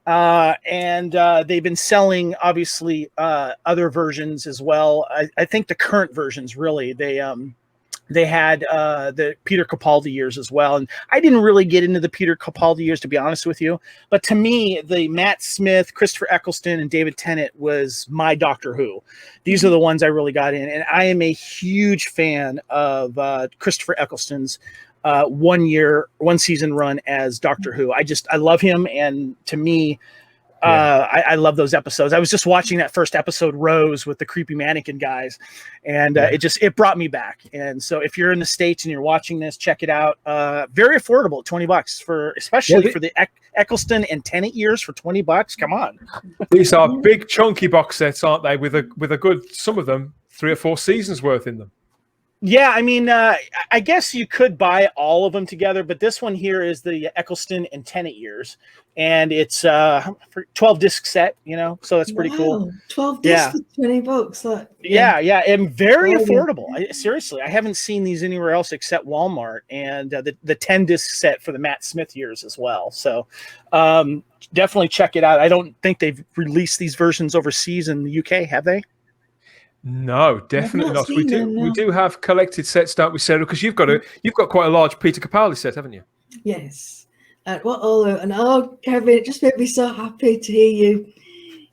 and they've been selling obviously other versions as well. I think the current versions really they had the Peter Capaldi years as well. And I didn't really get into the Peter Capaldi years, to be honest with you. But to me, the Matt Smith, Christopher Eccleston, and David Tennant was my Doctor Who. These are the ones I really got in. And I am a huge fan of Christopher Eccleston's one season run as Doctor Who. I love him. And to me, I love those episodes. I was just watching that first episode, Rose, with the creepy mannequin guys, and it brought me back. And so if you're in the States and you're watching this, check it out. Very affordable, $20 especially for the Eccleston and Tennant years for $20. Come on. These are big chunky box sets, aren't they? With a good, some of them 3 or 4 seasons worth in them. Yeah, I mean, I guess you could buy all of them together, but this one here is the Eccleston and Tennant years, and it's for 12 disc set, so that's pretty cool. 12 discs for $20. Yeah, and very affordable. Seriously, I haven't seen these anywhere else except Walmart, and the 10 disc set for the Matt Smith years as well. So definitely check it out. I don't think they've released these versions overseas in the UK, have they? No, definitely not. We do have collected sets, don't we, Sarah? Because you've got quite a large Peter Capaldi set, haven't you? Yes. Kevin, it just made me so happy to hear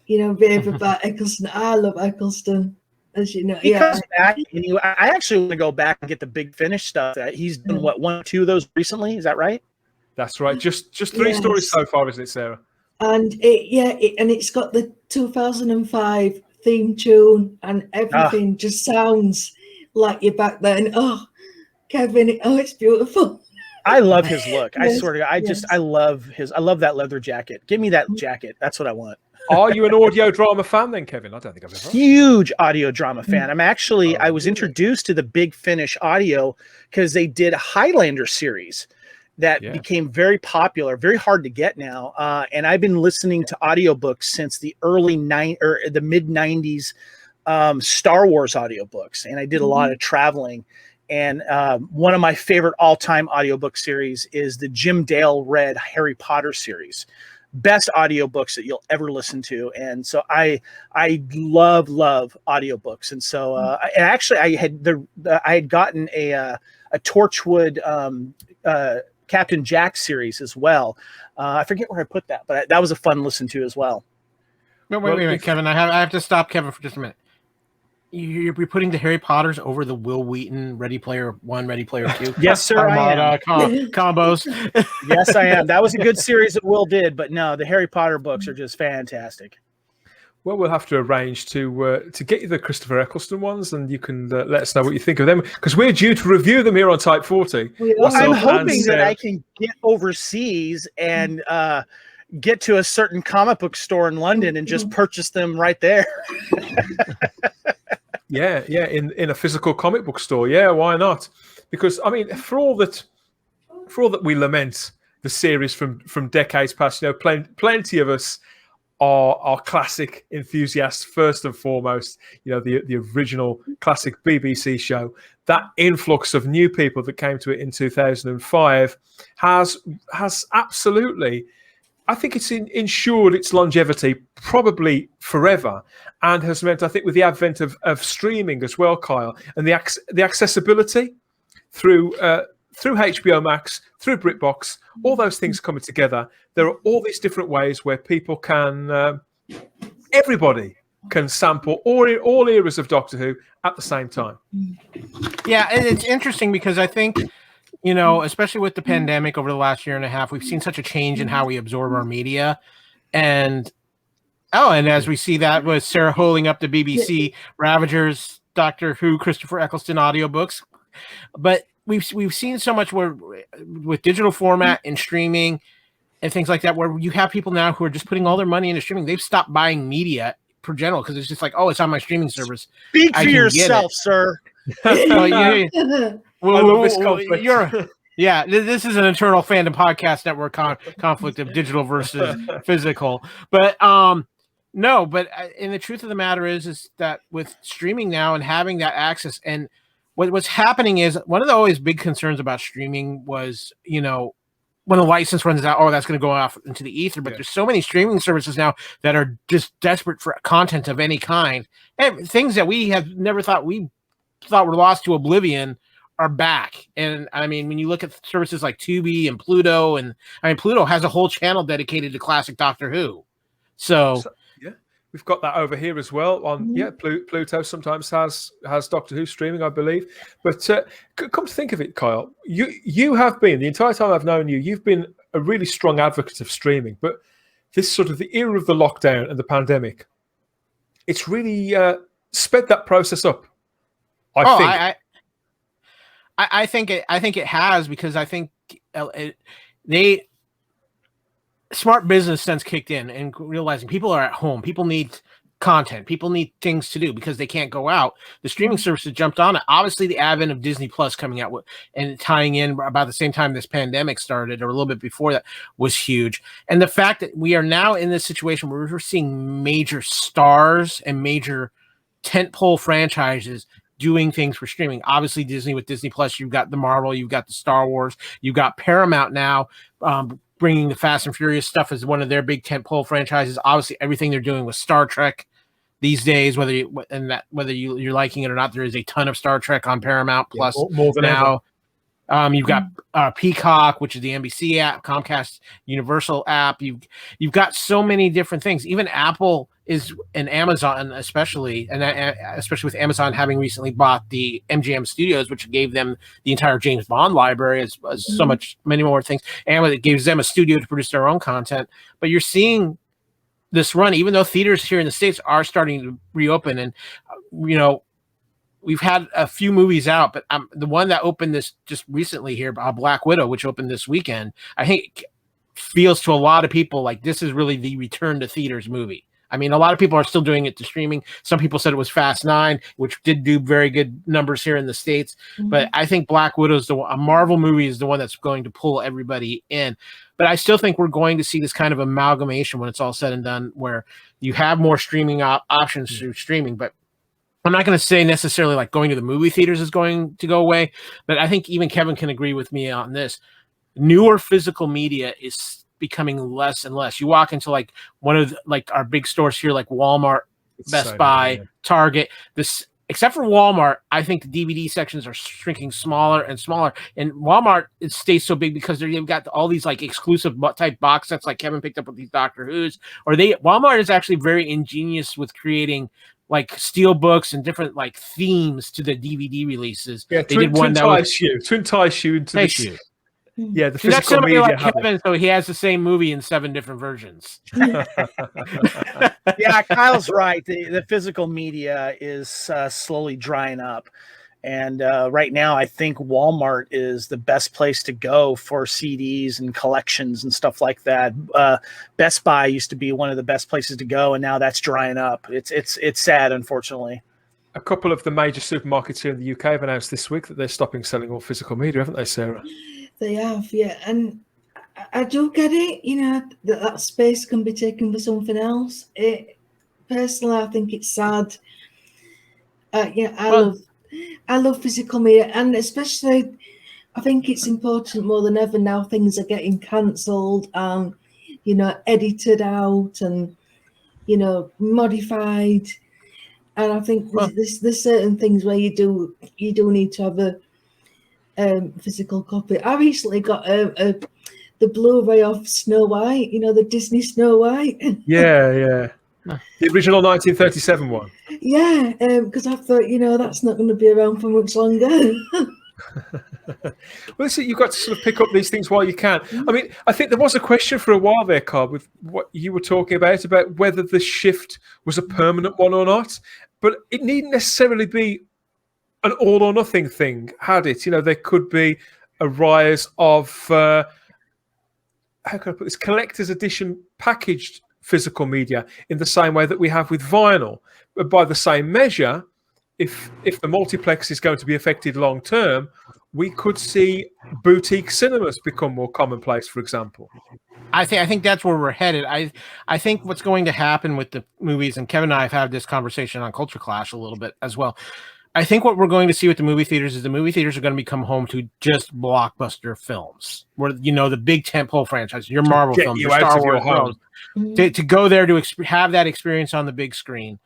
you, rave about Eccleston. I love Eccleston, as you know. He comes back, and I actually want to go back and get the Big Finish stuff. He's done 1 or 2 of those recently. Is that right? That's right. Just 3 stories so far, isn't it, Sarah? And it's got the 2005 theme tune, and everything just sounds like you're back then. Kevin, it's beautiful. I love his look. I swear to God, I love that leather jacket. Give me that jacket. That's what I want. Are you an audio drama fan then, Kevin? I don't think I've ever. Huge audio drama fan. I'm actually, I was introduced to the Big Finish audio because they did a Highlander series that became very popular, very hard to get now. And I've been listening to audiobooks since the the mid 90s Star Wars audiobooks. And I did a lot of traveling. And one of my favorite all-time audiobook series is the Jim Dale read Harry Potter series. Best audiobooks that you'll ever listen to. And so I love audiobooks. And so I had gotten a Torchwood Captain Jack series as well. I forget where I put that, but that was a fun listen to as well. Wait a minute, Kevin. I have to stop Kevin for just a minute. You're putting the Harry Potters over the Will Wheaton Ready Player One, Ready Player Two. Yes, sir. I am. Combos. Yes, I am. That was a good series that Will did, but no, the Harry Potter books are just fantastic. Well, we'll have to arrange to get you the Christopher Eccleston ones, and you can let us know what you think of them, because we're due to review them here on Type 40. I'm hoping that I can get overseas and get to a certain comic book store in London and just purchase them right there. Yeah, in a physical comic book store. Yeah, why not? Because I mean, for all that we lament the series from decades past, plenty of us are classic enthusiasts first and foremost. The original classic BBC show. That influx of new people that came to it in 2005 has absolutely, I think it's ensured its longevity probably forever, and has meant, I think, with the advent of streaming as well, Kyle, and the accessibility through HBO Max, through BritBox, all those things coming together. There are all these different ways where people can, everybody can sample all eras of Doctor Who at the same time. Yeah, and it's interesting because I think, especially with the pandemic over the last year and a half, we've seen such a change in how we absorb our media. And as we see that with Sarah holding up the BBC Ravagers, Doctor Who, Christopher Eccleston audiobooks. But we've seen so much where with digital format and streaming and things like that, where you have people now who are just putting all their money into streaming. They've stopped buying media per general because it's just like, it's on my streaming service. Speak for yourself, sir. Well, this is an internal Fandom Podcast Network conflict of digital versus physical. But no, but and the truth of the matter is that with streaming now and having that access, and what's happening is one of the always big concerns about streaming was, when the license runs out, that's going to go off into the ether. But there's so many streaming services now that are just desperate for content of any kind, and things that we have never thought were lost to oblivion are back. And I mean, when you look at services like Tubi and Pluto, and Pluto has a whole channel dedicated to classic Doctor Who. So yeah, we've got that over here as well. On Pluto sometimes has Doctor Who streaming, I believe. But come to think of it, Kyle, you have been, the entire time I've known you, you've been a really strong advocate of streaming. But this sort of the era of the lockdown and the pandemic, it's really sped that process up. I think it has, because I think smart business sense kicked in and realizing people are at home. People need content. People need things to do because they can't go out. The streaming services jumped on it. Obviously, the advent of Disney Plus coming out and tying in about the same time this pandemic started, or a little bit before that, was huge. And the fact that we are now in this situation where we're seeing major stars and major tentpole franchises doing things for streaming. Obviously, Disney with Disney Plus, you've got the Marvel, you've got the Star Wars, you've got Paramount now bringing the Fast and Furious stuff as one of their big tentpole franchises. Obviously, everything they're doing with Star Trek these days, whether you're liking it or not, there is a ton of Star Trek on Paramount Plus more than now. You've got Peacock, which is the NBC app, Comcast Universal app. You've got so many different things. Even Apple and Amazon, especially with Amazon having recently bought the MGM Studios, which gave them the entire James Bond library, as so many more things, and it gives them a studio to produce their own content. But you're seeing this run, even though theaters here in the States are starting to reopen, and we've had a few movies out, but the one that opened this just recently here, Black Widow, which opened this weekend, I think feels to a lot of people like this is really the return to theaters movie. I mean, a lot of people are still doing it to streaming. Some people said it was Fast 9, which did do very good numbers here in the States. But I think Black Widow a Marvel movie is the one that's going to pull everybody in. But I still think we're going to see this kind of amalgamation when it's all said and done, where you have more streaming options through streaming. But I'm not going to say necessarily like going to the movie theaters is going to go away, but I think even Kevin can agree with me on this. Newer physical media is becoming less and less. You walk into like one of our big stores here, like Walmart, Best Buy, Target. Except for Walmart, I think the DVD sections are shrinking smaller and smaller. And Walmart, it stays so big because they've got all these like exclusive type box sets, like Kevin picked up with these Doctor Who's. Walmart is actually very ingenious with creating like steel books and different like themes to the DVD releases. Yeah, they did one that was to entice you into this. Yeah, the He's not physical somebody media. like Kevin, so he has the same movie in 7 different versions. Yeah, Kyle's right. The physical media is slowly drying up. And right now, I think Walmart is the best place to go for CDs and collections and stuff like that. Best Buy used to be one of the best places to go, and now that's drying up. It's sad, unfortunately. A couple of the major supermarkets here in the UK have announced this week that they're stopping selling all physical media, haven't they, Sarah? They have, yeah. And I do get it, that space can be taken for something else. Personally, I think it's sad. I love physical media, and especially I think it's important more than ever now. Things are getting cancelled and edited out and modified. And I think there's certain things where you do need to have a physical copy. I recently got the Blu-ray of Snow White, the Disney Snow White. Yeah. The original 1937 one. Yeah, because I thought, that's not going to be around for much longer. Well, you've got to sort of pick up these things while you can. I mean, I think there was a question for a while there, Carl, with what you were talking about whether the shift was a permanent one or not. But it needn't necessarily be an all or nothing thing, had it? There could be a rise of, how can I put this, collector's edition packaged physical media in the same way that we have with vinyl. But by the same measure, if the multiplex is going to be affected long term, we could see boutique cinemas become more commonplace, for example. I think that's where we're headed. I think what's going to happen with the movies, and Kevin and I have had this conversation on Culture Clash a little bit as well. I think what we're going to see with the movie theaters is the movie theaters are going to become home to just blockbuster films, where the big tentpole franchises, your Marvel films, your Star Wars films, to go there to have that experience on the big screen.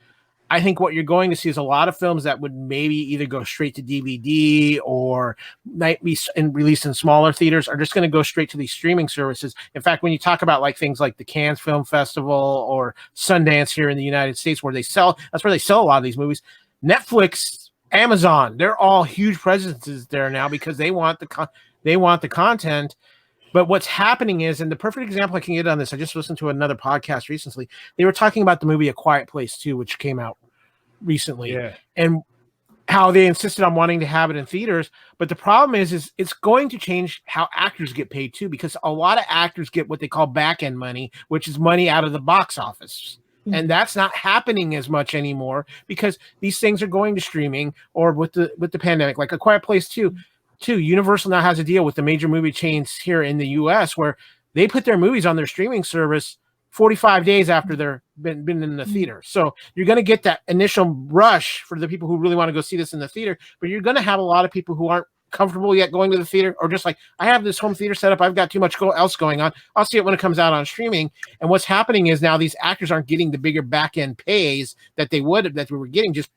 I think what you're going to see is a lot of films that would maybe either go straight to DVD or might be released in smaller theaters are just going to go straight to these streaming services. In fact, when you talk about things like the Cannes Film Festival or Sundance here in the United States, that's where they sell a lot of these movies. Netflix, Amazon, they're all huge presences there now because they want the content. But what's happening is, and the perfect example I can get on this, I just listened to another podcast recently. They were talking about the movie A Quiet Place 2, which came out recently, and how they insisted on wanting to have it in theaters. But the problem is it's going to change how actors get paid too, because a lot of actors get what they call back end money, which is money out of the box office. And that's not happening as much anymore because these things are going to streaming, or with the pandemic, like A Quiet Place 2. Universal now has a deal with the major movie chains here in the US where they put their movies on their streaming service 45 days after they're been in the theater. So you're going to get that initial rush for the people who really want to go see this in the theater, but you're going to have a lot of people who aren't comfortable yet going to the theater, or just like, I have this home theater set up, I've got too much else going on, I'll see it when it comes out on streaming. And what's happening is now these actors aren't getting the bigger back end pays that we were getting just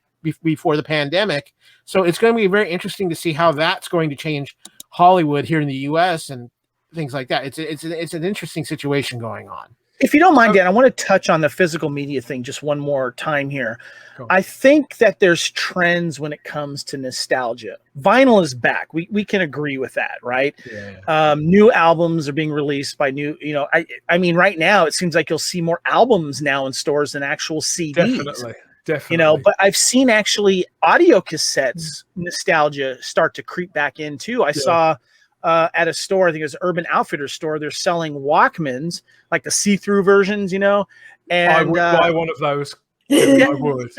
before the pandemic. So it's going to be very interesting to see how that's going to change Hollywood here in the US and things like that. It's an interesting situation going on. If you don't mind, Dan, I want to touch on the physical media thing just one more time here. Cool. I think that there's trends when it comes to nostalgia. Vinyl is back. We can agree with that, right? Yeah. New albums are being released by I mean, right now it seems like you'll see more albums now in stores than actual CDs. Definitely. But I've seen actually audio cassettes nostalgia start to creep back in too. I saw at a store, I think it was Urban Outfitters store, they're selling Walkmans, like the see-through versions, and I would buy one of those. Yeah. I would.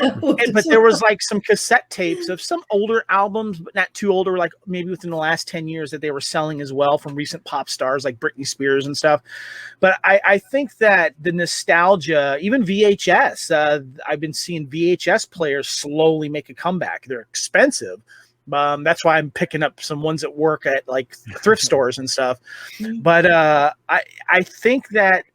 But there was like some cassette tapes of some older albums, but not too older, like maybe within the last 10 years, that they were selling as well from recent pop stars like Britney Spears and stuff. But I think that the nostalgia, even VHS, I've been seeing VHS players slowly make a comeback. They're expensive. That's why I'm picking up some ones at work at like thrift stores and stuff. But I think that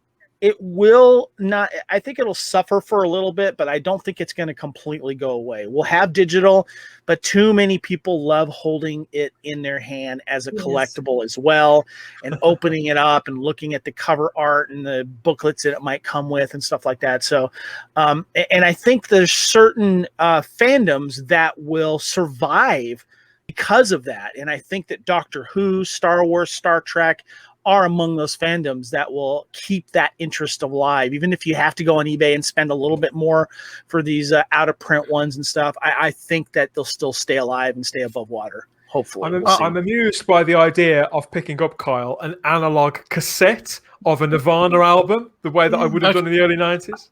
it will not, I think it'll suffer for a little bit, but I don't think it's going to completely go away. We'll have digital, but too many people love holding it in their hand as a collectible as well, and opening it up and looking at the cover art and the booklets that it might come with and stuff like that. So, and I think there's certain fandoms that will survive because of that. And I think that Doctor Who, Star Wars, Star Trek are among those fandoms that will keep that interest alive. Even if you have to go on eBay and spend a little bit more for these out of print ones and stuff, I think that they'll still stay alive and stay above water. Hopefully. I'm amused by the idea of picking up, Kyle, an analog cassette of a Nirvana album, the way that I would have done in the early 90s.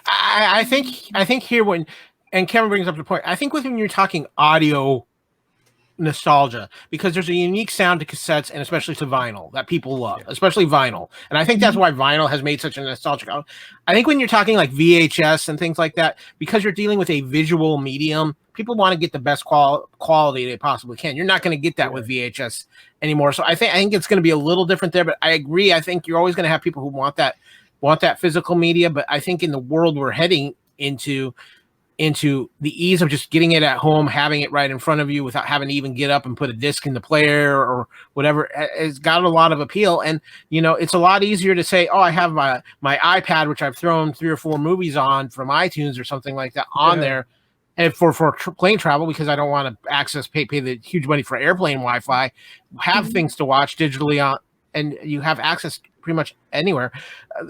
I think here and Kevin brings up the point, I think when you're talking audio nostalgia, because there's a unique sound to cassettes and especially to vinyl that people love, especially vinyl. And I think that's why vinyl has made such a nostalgic. I think when you're talking like VHS and things like that, because you're dealing with a visual medium, people want to get the best quality they possibly can. You're not going to get that with VHS anymore. So I think it's going to be a little different there, but I agree. I think you're always going to have people who want that physical media, but I think in the world we're heading into the ease of just getting it at home, having it right in front of you without having to even get up and put a disc in the player or whatever, has got a lot of appeal. And, it's a lot easier to say, oh, I have my iPad, which I've thrown 3 or 4 movies on from iTunes or something like that on there. And for plane travel, because I don't want to pay the huge money for airplane Wi-Fi, have things to watch digitally on, and you have access pretty much anywhere.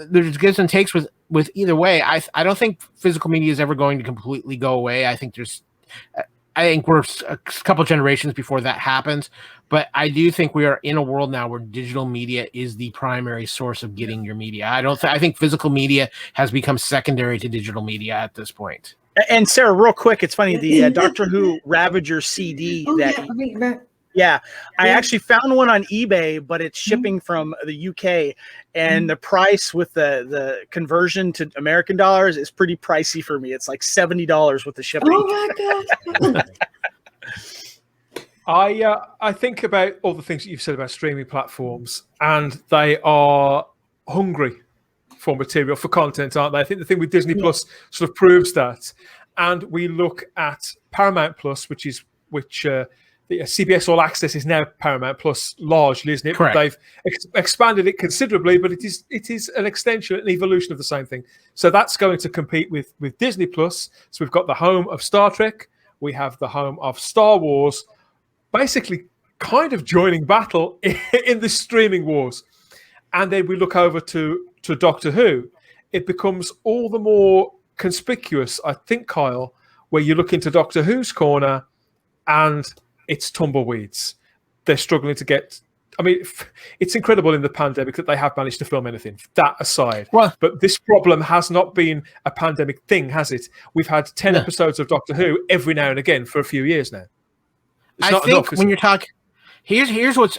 There's gives and takes with either way. I don't think physical media is ever going to completely go away. I think we're a couple generations before that happens, but I do think we are in a world now where digital media is the primary source of getting your media. I think physical media has become secondary to digital media at this point. And Sarah, real quick, it's funny, the Doctor Who Ravager CD I actually found one on eBay, but it's shipping from the UK, and the price with the conversion to American dollars is pretty pricey for me. It's like $70 with the shipping. Oh my God. I think about all the things that you've said about streaming platforms, and they are hungry for material, for content, aren't they? I think the thing with Disney Plus sort of proves that. And we look at Paramount Plus, which the CBS All Access is now Paramount Plus largely, isn't it? Correct. But they've expanded it considerably, but it is an extension, an evolution of the same thing. So that's going to compete with Disney Plus. So we've got the home of Star Trek, we have the home of Star Wars, basically kind of joining battle in the streaming wars. And then we look over to Doctor Who. It becomes all the more conspicuous, I think, Kyle, where you look into Doctor Who's corner and it's tumbleweeds. They're struggling to get... I mean, it's incredible in the pandemic that they have managed to film anything, that aside. But this problem has not been a pandemic thing, has it? We've had 10 episodes of Doctor Who every now and again for a few years now. I think when you're talking... Here's what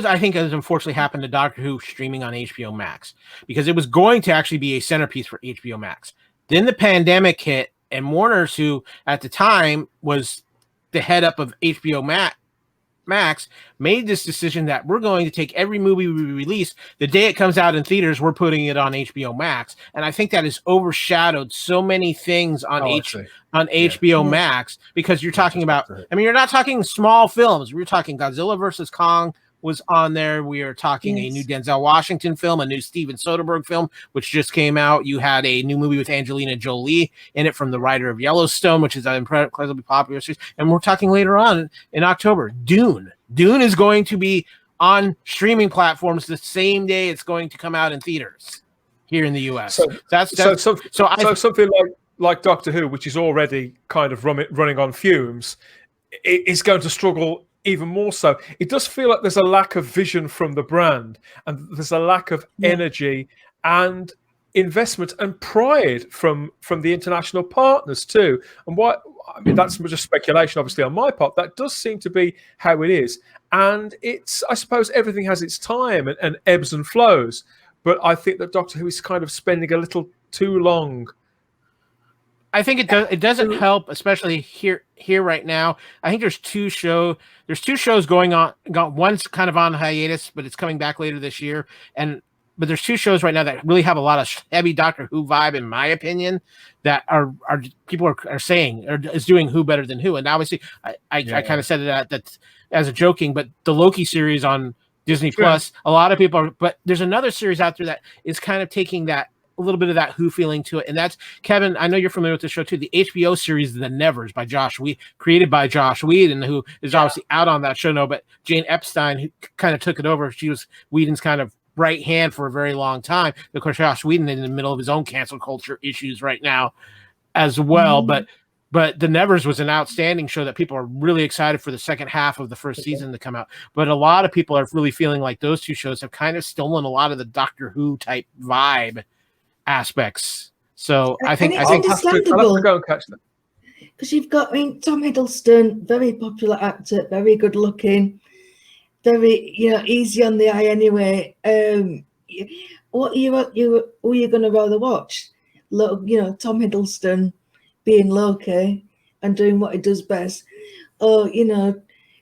I think has unfortunately happened to Doctor Who streaming on HBO Max, because it was going to actually be a centerpiece for HBO Max. Then the pandemic hit, and Warner's, who at the time was the head up of HBO Max, made this decision that we're going to take every movie we release, the day it comes out in theaters, we're putting it on HBO Max. And I think that has overshadowed so many things on HBO Max, because you're talking about, you're not talking small films. We're talking Godzilla versus Kong was on there. We are talking a new Denzel Washington film, a new Steven Soderbergh film, which just came out. You had a new movie with Angelina Jolie in it from the writer of Yellowstone, which is an incredibly popular series. And we're talking later on in October, Dune. Dune is going to be on streaming platforms the same day it's going to come out in theaters here in the US. So something like Doctor Who, which is already kind of running on fumes, is going to struggle even more so. It does feel like there's a lack of vision from the brand, and there's a lack of energy and investment and pride from the international partners too. And that's just speculation, obviously, on my part. That does seem to be how it is. And I suppose everything has its time and ebbs and flows. But I think that Doctor Who is kind of spending a little too long. I think it doesn't help, especially here right now. I think there's two shows going on. One's kind of on hiatus, but it's coming back later this year. But there's two shows right now that really have a lot of heavy Doctor Who vibe, in my opinion, that are people are saying is doing Who better than Who. And obviously, I kind of said that as a joking, but the Loki series on Disney Plus, a lot of people are. But there's another series out there that is kind of taking that little bit of that Who feeling to it. And that's, Kevin, I know you're familiar with the show too, the HBO series The Nevers by created by Josh Whedon, who is obviously out on that show now, but Jane Epstein, who kind of took it over, she was Whedon's kind of right hand for a very long time. Of course, Josh Whedon is in the middle of his own cancel culture issues right now as well. But The Nevers was an outstanding show that people are really excited for the second half of the first season to come out. But a lot of people are really feeling like those two shows have kind of stolen a lot of the Doctor Who type vibe aspects. So I think I'll have to go and catch them. Because you've got, Tom Hiddleston, very popular actor, very good looking, very, easy on the eye anyway. What are you going to rather watch? Tom Hiddleston being Loki and doing what he does best, or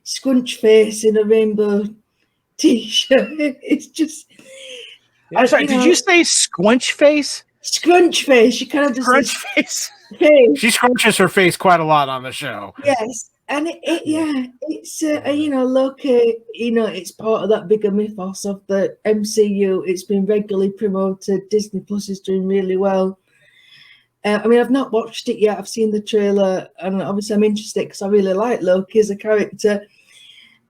scrunch face in a rainbow t-shirt. It's just. I'm sorry. Did you say scrunch face? Scrunch face. You kind of just scrunch face. She scrunches her face quite a lot on the show. Yes, and it's Loki. It's part of that bigger mythos of the MCU. It's been regularly promoted. Disney Plus is doing really well. I've not watched it yet. I've seen the trailer, and obviously I'm interested because I really like Loki as a character.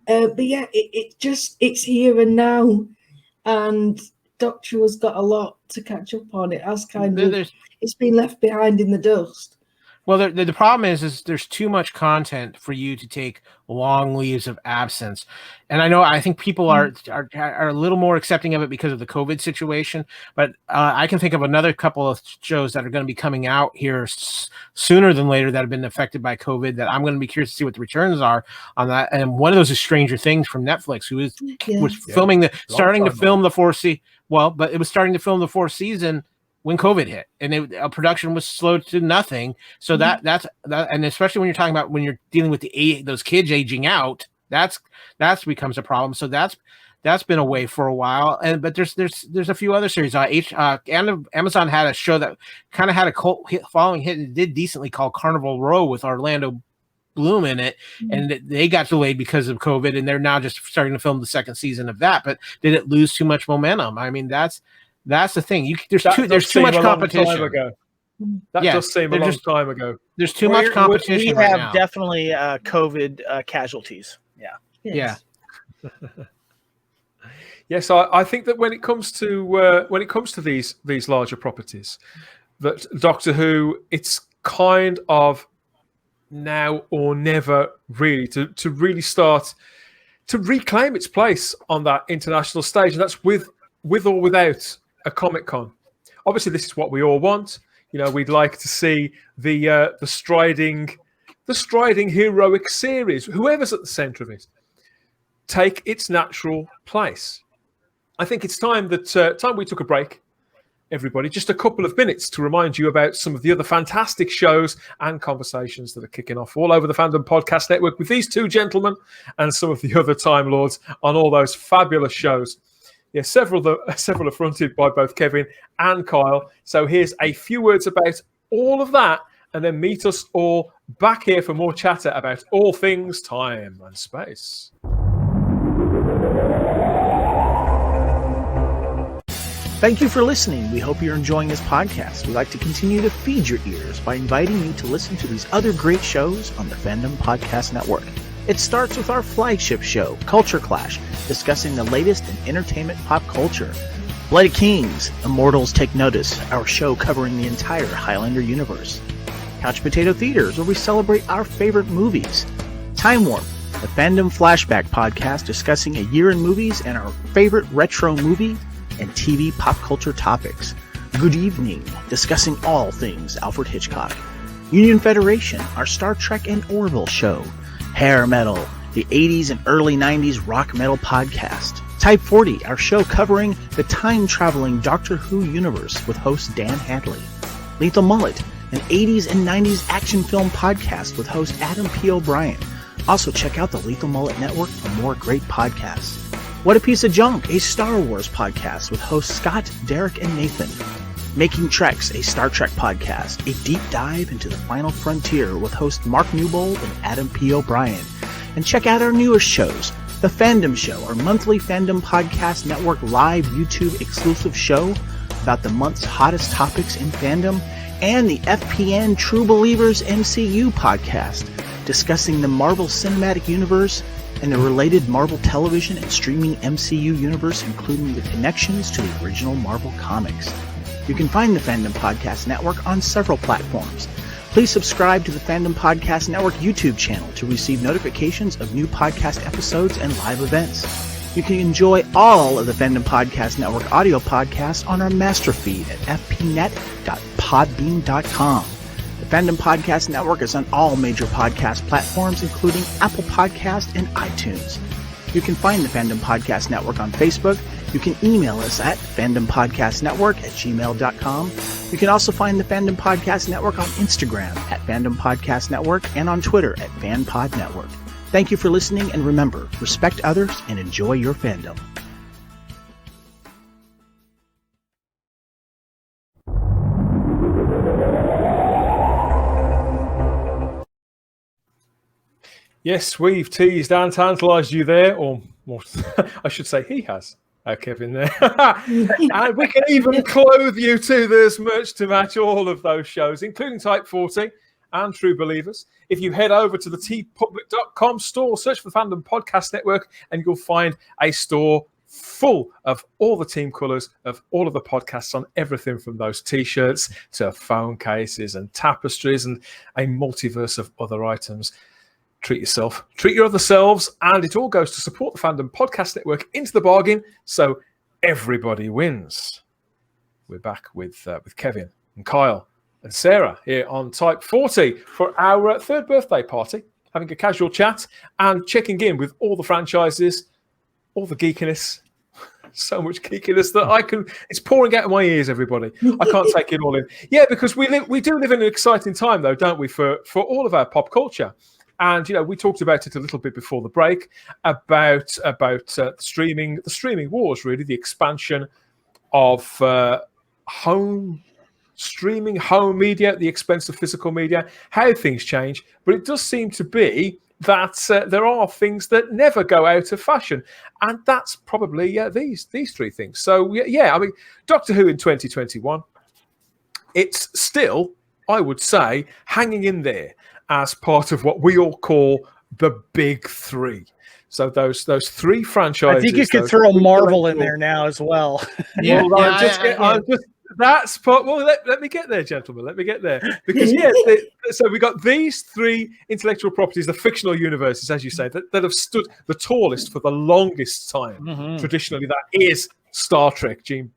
But yeah, it's here and now, and Doctor Who has got a lot to catch up on. It has it's been left behind in the dust. Well, the problem is there's too much content for you to take long leaves of absence. And I think people are a little more accepting of it because of the COVID situation. But I can think of another couple of shows that are going to be coming out here sooner than later that have been affected by COVID that I'm going to be curious to see what the returns are on that. And one of those is Stranger Things from Netflix, who was filming starting to film the fourth season when COVID hit, and production was slowed to nothing. So that's and especially when you're talking about when you're dealing with those kids aging out, that's becomes a problem. So that's been away for a while. But there's a few other series. Amazon had a show that kind of had a cult following hit and did decently called Carnival Row with Orlando Bloom in it, and they got delayed because of COVID, and they're now just starting to film the second season of that. But did it lose too much momentum? That's the thing. There's too much competition. That does seem a long time ago. There's too much competition. We have definitely COVID casualties. Yeah. Yes. Yeah. Yes, I think that when it comes to these larger properties, that Doctor Who, it's kind of now or never really to really start to reclaim its place on that international stage, and that's with or without a Comic-Con. Obviously, this is what we all want. We'd like to see the striding heroic series, whoever's at the center of it, take its natural place. I think it's time we took a break, everybody, just a couple of minutes to remind you about some of the other fantastic shows and conversations that are kicking off all over the Fandom Podcast Network with these two gentlemen and some of the other Time Lords on all those fabulous shows. Yeah, several are fronted by both Kevin and Kyle. So here's a few words about all of that, and then meet us all back here for more chatter about all things time and space. Thank you for listening. We hope you're enjoying this podcast. We'd like to continue to feed your ears by inviting you to listen to these other great shows on the Fandom Podcast Network. It starts with our flagship show, Culture Clash, discussing the latest in entertainment pop culture. Bloody Kings, Immortals Take Notice, our show covering the entire Highlander universe. Couch Potato Theaters, where we celebrate our favorite movies. Time Warp, the Fandom Flashback podcast discussing a year in movies and our favorite retro movie and TV pop culture topics. Good Evening, discussing all things Alfred Hitchcock. Union Federation, our Star Trek and Orville show. Hair Metal, the 80s and early 90s rock metal podcast. Type 40, our show covering the time-traveling Doctor Who universe with host Dan Hadley. Lethal Mullet, an 80s and 90s action film podcast with host Adam P. O'Brien. Also check out the Lethal Mullet Network for more great podcasts. What a Piece of Junk, a Star Wars podcast with hosts Scott, Derek, and Nathan. Making Treks, a Star Trek podcast, a deep dive into the final frontier with host Mark Newbold and Adam P. O'Brien. And check out our newest shows, The Fandom Show, our monthly Fandom Podcast Network live YouTube exclusive show, about the month's hottest topics in fandom, and the FPN True Believers MCU podcast, discussing the Marvel Cinematic Universe and the related Marvel television and streaming MCU universe, including the connections to the original Marvel comics. You can find the Fandom Podcast Network on several platforms. Please subscribe to the Fandom Podcast Network YouTube channel to receive notifications of new podcast episodes and live events. You can enjoy all of the Fandom Podcast Network audio podcasts on our master feed at fpnet.podbean.com. The Fandom Podcast Network is on all major podcast platforms, including Apple Podcast and iTunes. You can find the Fandom Podcast Network on Facebook. You can email us at fandompodcastnetwork@gmail.com. You can also find the Fandom Podcast Network on Instagram at Fandom Podcast Network and on Twitter at FanPod Network. Thank you for listening, and remember, respect others and enjoy your fandom. Yes, we've teased and tantalized you there, or more, I should say he has. Kevin there. And we can even clothe you too. There's merch to match all of those shows, including Type 40 and True Believers. If you head over to the TeePublic.com store, search for the Fandom Podcast Network, and you'll find a store full of all the team colours of all of the podcasts, on everything from those T-shirts to phone cases and tapestries and a multiverse of other items. Treat yourself, treat your other selves, and it all goes to support the Fandom Podcast Network into the bargain, so everybody wins. We're back with Kevin and Kyle and Sarah here on Type 40 for our third birthday party, having a casual chat and checking in with all the franchises, all the geekiness. So much geekiness that it's pouring out of my ears, everybody. I can't take it all in. Yeah, because we do live in an exciting time, though, don't we, for all of our pop culture. And, we talked about it a little bit before the break about the streaming wars, really, the expansion of home streaming, home media at the expense of physical media, how things change. But it does seem to be that there are things that never go out of fashion. And that's probably these three things. So, Doctor Who in 2021, it's still, I would say, hanging in there as part of what we all call the big three. So those three franchises. I think you could throw Marvel in there now as well. Yeah, that's part. Well, let me get there, gentlemen. Let me get there, because so we got these three intellectual properties, the fictional universes, as you say, that have stood the tallest for the longest time. Mm-hmm. Traditionally, that is Star Trek. Gene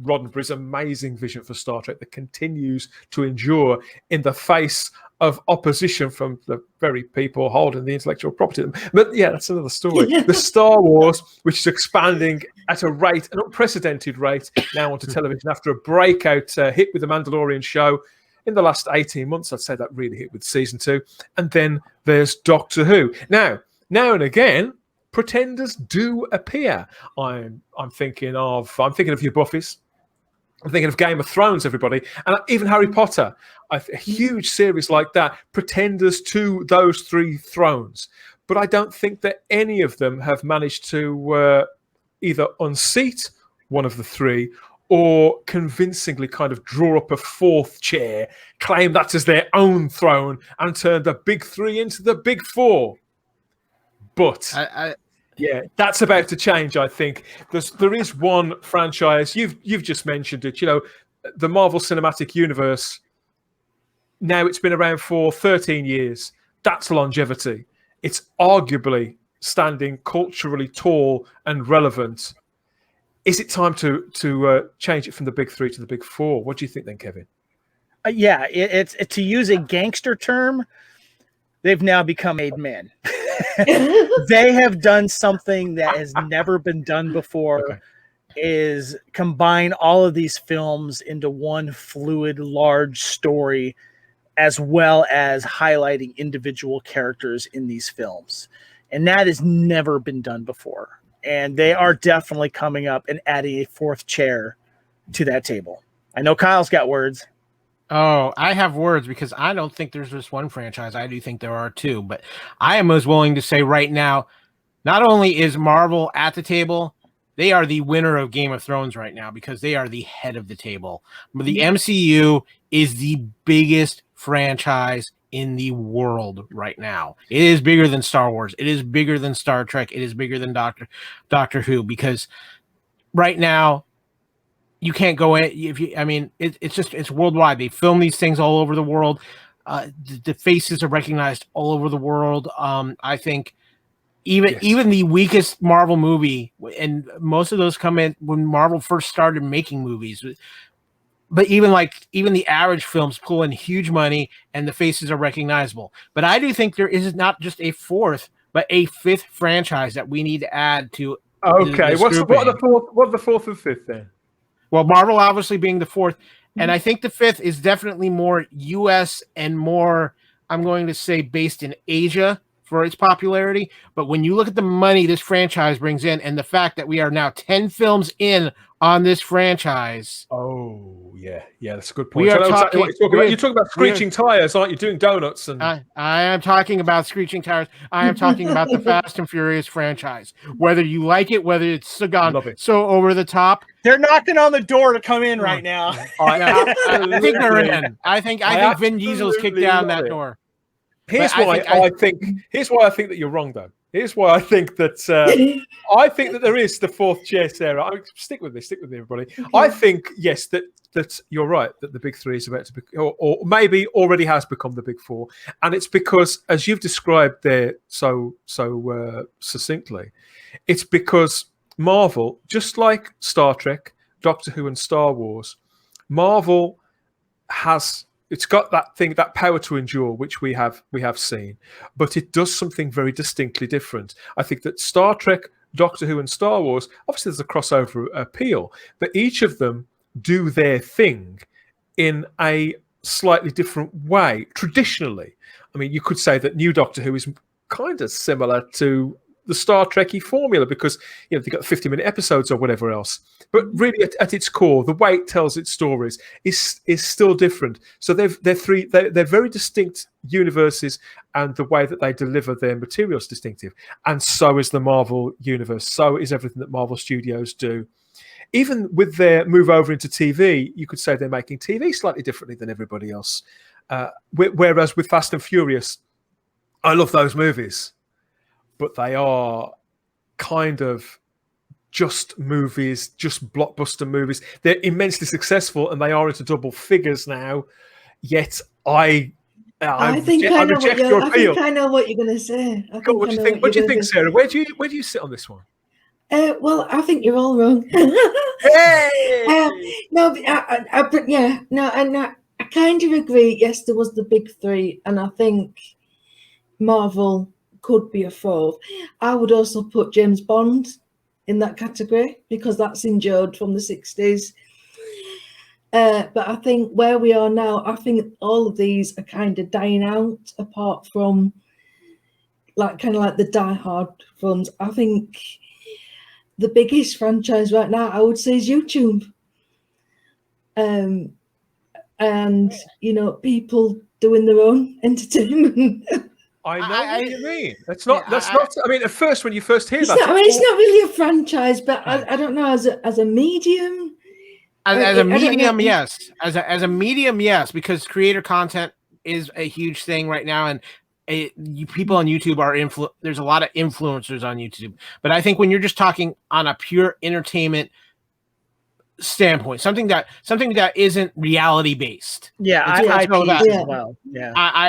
Roddenberry's amazing vision for Star Trek that continues to endure in the face of opposition from the very people holding the intellectual property. But that's another story. The Star Wars, which is expanding at an unprecedented rate now onto television after a breakout hit with the Mandalorian show in the last 18 months. I'd say that really hit with season 2. And then there's Doctor Who. Now and again, pretenders do appear. I'm thinking of your Buffys. I'm thinking of Game of Thrones, everybody, and even Harry Potter, a huge series like that, pretenders to those three thrones. But I don't think that any of them have managed to either unseat one of the three or convincingly kind of draw up a fourth chair, claim that as their own throne, and turn the big three into the big four. But that's about to change, I think. There is one franchise, you've just mentioned it, the Marvel Cinematic Universe. Now it's been around for 13 years. That's longevity. It's arguably standing culturally tall and relevant. Is it time to change it from the big three to the big four? What do you think then, Kevin? It's to use a gangster term, they've now become made men. They have done something that has never been done before. Okay. Is combine all of these films into one fluid, large story, as well as highlighting individual characters in these films. And that has never been done before. And they are definitely coming up and adding a fourth chair to that table. I know Kyle's got words. Oh, I have words because I don't think there's just one franchise. I do think there are two, but I am as willing to say right now, not only is Marvel at the table, they are the winner of Game of Thrones right now because they are the head of the table. But the MCU is the biggest franchise in the world right now. It is bigger than Star Wars. It is bigger than Star Trek. It is bigger than Doctor Who, because right now you can't go in. It's worldwide. They film these things all over the world. The faces are recognized all over the world. I think even the weakest Marvel movie, and most of those come in when Marvel first started making movies. But even the average films pull in huge money and the faces are recognizable. But I do think there is not just a fourth, but a fifth franchise that we need to add to. Okay, what are the fourth and fifth then? Well, Marvel obviously being the fourth, and I think the fifth is definitely more US and more, I'm going to say, based in Asia for its popularity. But when you look at the money this franchise brings in and the fact that we are now 10 films in on this franchise. Oh, yeah, that's a good point. You're talking about screeching tires, aren't you? Doing donuts. And I am talking about screeching tires. I am talking about the Fast and Furious franchise. Whether you like it, whether it's so over the top. They're knocking on the door to come in right now. I think they're in. I think Vin Diesel's kicked down that door. Here's why I think that you're wrong, though. Here's why I think that there is the fourth chair, Sarah. Stick with me, everybody. Okay. I think yes, that you're right, that the big three is about to be, or maybe already has become the big four, and it's because, as you've described there so succinctly, it's because Marvel, just like Star Trek, Doctor Who, and Star Wars, Marvel has. It's got that power to endure, which we have seen, but it does something very distinctly different. I think that Star Trek, Doctor Who, and Star Wars, obviously there's a crossover appeal, but each of them do their thing in a slightly different way. Traditionally, I mean, you could say that New Doctor Who is kind of similar to the Star Trek-y formula because they've got 50-minute episodes or whatever else. But really, at its core, the way it tells its stories is still different. So they're very distinct universes, and the way that they deliver their material is distinctive. And so is the Marvel universe. So is everything that Marvel Studios do. Even with their move over into TV, you could say they're making TV slightly differently than everybody else. Whereas with Fast and Furious, I love those movies, but they are kind of just movies, just blockbuster movies. They're immensely successful, and they are into double figures now. Yet I reject your appeal. I think I know what you're going to say. What do you think? What do you think, Sarah? Where do you sit on this one? Well, I think you're all wrong. Hey! I kind of agree. Yes, there was the big three, and I think Marvel could be a fourth. I would also put James Bond in that category because that's endured from the 60s. But I think where we are now, I think all of these are kind of dying out, apart from like the Die Hard films. I think the biggest franchise right now, I would say, is YouTube. And people doing their own entertainment. I know what you mean. That's not. I mean, at first, when you first hear that, it's not really a franchise, but I don't know, as a medium. As a medium, yes. As a medium, yes, because creator content is a huge thing right now, and people on YouTube are there's a lot of influencers on YouTube. But I think when you're just talking on a pure entertainment standpoint, something that isn't reality based. Yeah, IPs as well. Yeah,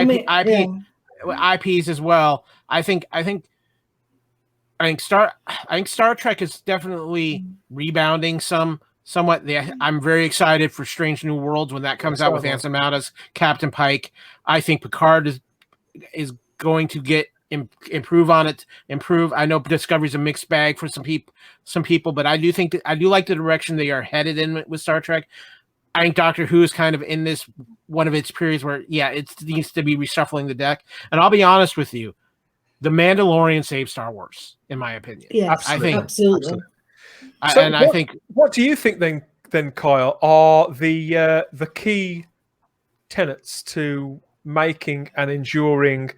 IPs as well. I think Star Trek is definitely rebounding somewhat. I'm very excited for Strange New Worlds when that comes out with Anson Mount as Captain Pike. I think Picard is going to improve on it. I know Discovery's a mixed bag for some people, but I do like the direction they are headed in with Star Trek. I think Doctor Who is kind of in this one of its periods where, it needs to be reshuffling the deck. And I'll be honest with you, The Mandalorian saved Star Wars, in my opinion. Yeah, absolutely. What do you think then, Kyle, are the key tenets to making an enduring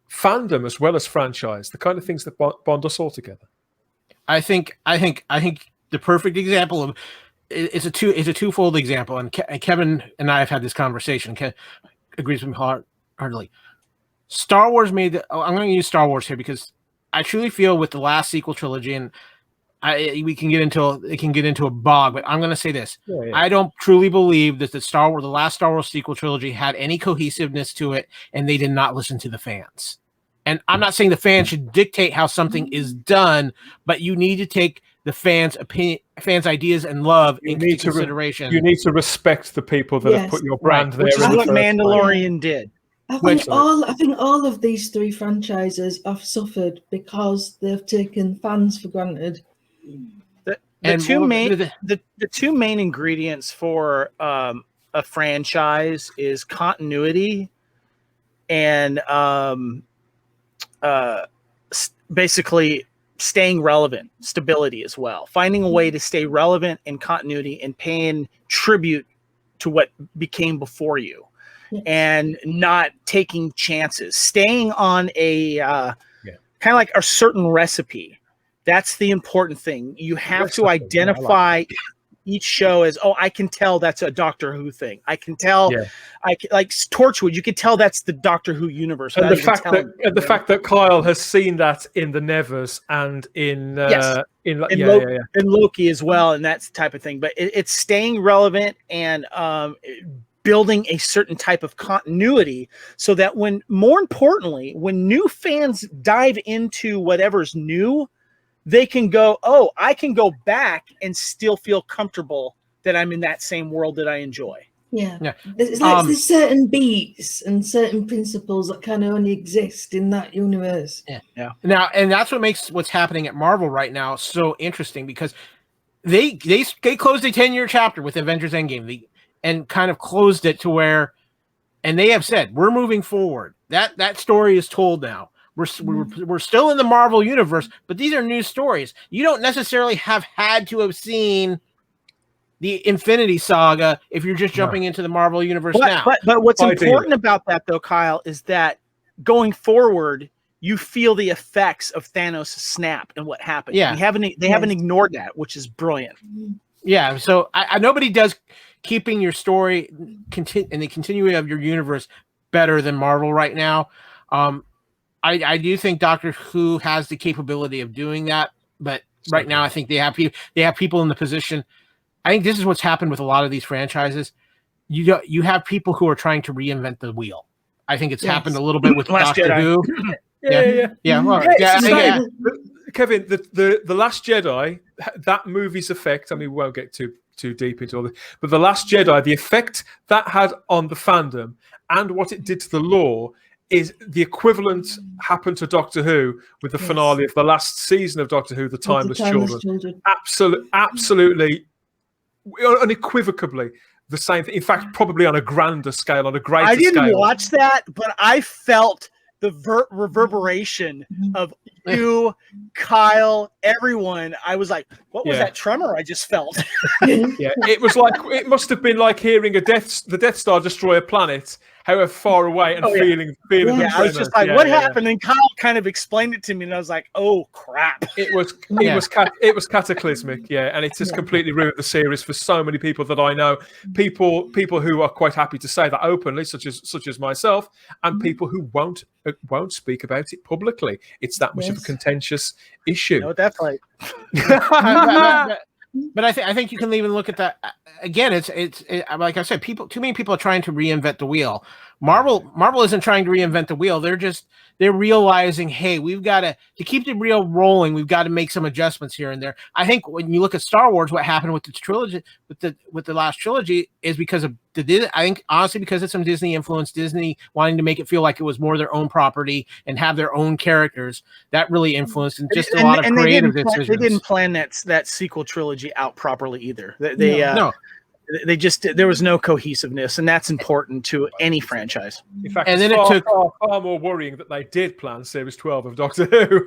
fandom as well as franchise, the kind of things that bond us all together? I think the perfect example of it's a twofold example, and Kevin and I have had this conversation. Agrees with me heartily. Star Wars made. I'm going to use Star Wars here because I truly feel with the last sequel trilogy, and it can get into a bog, but I'm going to say this: I don't truly believe that the last Star Wars sequel trilogy had any cohesiveness to it, and they did not listen to the fans. And I'm not saying the fans should dictate how something is done, but you need to take the fans' opinion, fans' ideas and love into consideration. You need to respect the people that have put your brand there. Which is what Mandalorian did. I think all of these three franchises have suffered because they've taken fans for granted. The two main ingredients for a franchise is continuity and basically staying relevant, stability as well. Finding a way to stay relevant in continuity and paying tribute to what became before you. And not taking chances, staying on a kind of like a certain recipe. That's the important thing. You have to identify each show as, I can tell that's a Doctor Who thing. I can tell, like Torchwood, you can tell that's the Doctor Who universe. And the fact that Kyle has seen that in the Nevers and in Loki as well, and that's the type of thing. But it's staying relevant and building a certain type of continuity so that more importantly, when new fans dive into whatever's new, they can go, I can go back and still feel comfortable that I'm in that same world that I enjoy. Yeah. It's like there's certain beats and certain principles that can only exist in that universe. Yeah. Now, and that's what makes what's happening at Marvel right now so interesting because they closed a 10-year chapter with Avengers Endgame. And kind of closed it to where, and they have said we're moving forward. That story is told now. We're still in the Marvel universe, but these are new stories. You don't necessarily have had to have seen the Infinity Saga if you're just jumping into the Marvel universe now. But what's important about that though, Kyle, is that going forward, you feel the effects of Thanos' snap and what happened. Yeah, they haven't ignored that, which is brilliant. Yeah, so I nobody does keeping your story and the continuity of your universe better than Marvel right now. I do think Doctor Who has the capability of doing that, but right now I think they have people in the position. I think this is what's happened with a lot of these franchises. You have people who are trying to reinvent the wheel. I think it's happened a little bit with Doctor Who. Kevin, the Last Jedi, that movie's effect. I mean, we won't get too deep into all this, but the Last Jedi, the effect that had on the fandom and what it did to the lore is the equivalent happened to Doctor Who with the finale of the last season of Doctor Who, The Timeless Children. Absolutely, unequivocally the same thing. In fact, probably on a grander scale, on a greater scale. I didn't watch that, but I felt the reverberation of you, Kyle, everyone. I was like, what was that tremor I just felt? It was like, it must have been like hearing the Death Star destroy a planet, however far away, and feeling the tremor. I was just like, what happened? And Kyle kind of explained it to me, and I was like, oh crap. It was cataclysmic, and it has completely ruined the series for so many people that I know. People who are quite happy to say that openly, such as myself, and people who won't speak about it publicly. It's that much of a contentious issue. No, definitely. But I think you can even look at that again. It's like I said, too many people are trying to reinvent the wheel. Marvel isn't trying to reinvent the wheel. They're realizing, hey, we've got to keep the reel rolling. We've got to make some adjustments here and there. I think when you look at Star Wars, what happened with the trilogy, with the last trilogy, is because of I think honestly because of some Disney influence, Disney wanting to make it feel like it was more their own property and have their own characters. That really influenced and just a lot of creative decisions. They didn't plan that sequel trilogy out properly either. They just there was no cohesiveness, and that's important to any franchise. In fact, and then it took far more worrying that they did plan Series 12 of Doctor Who.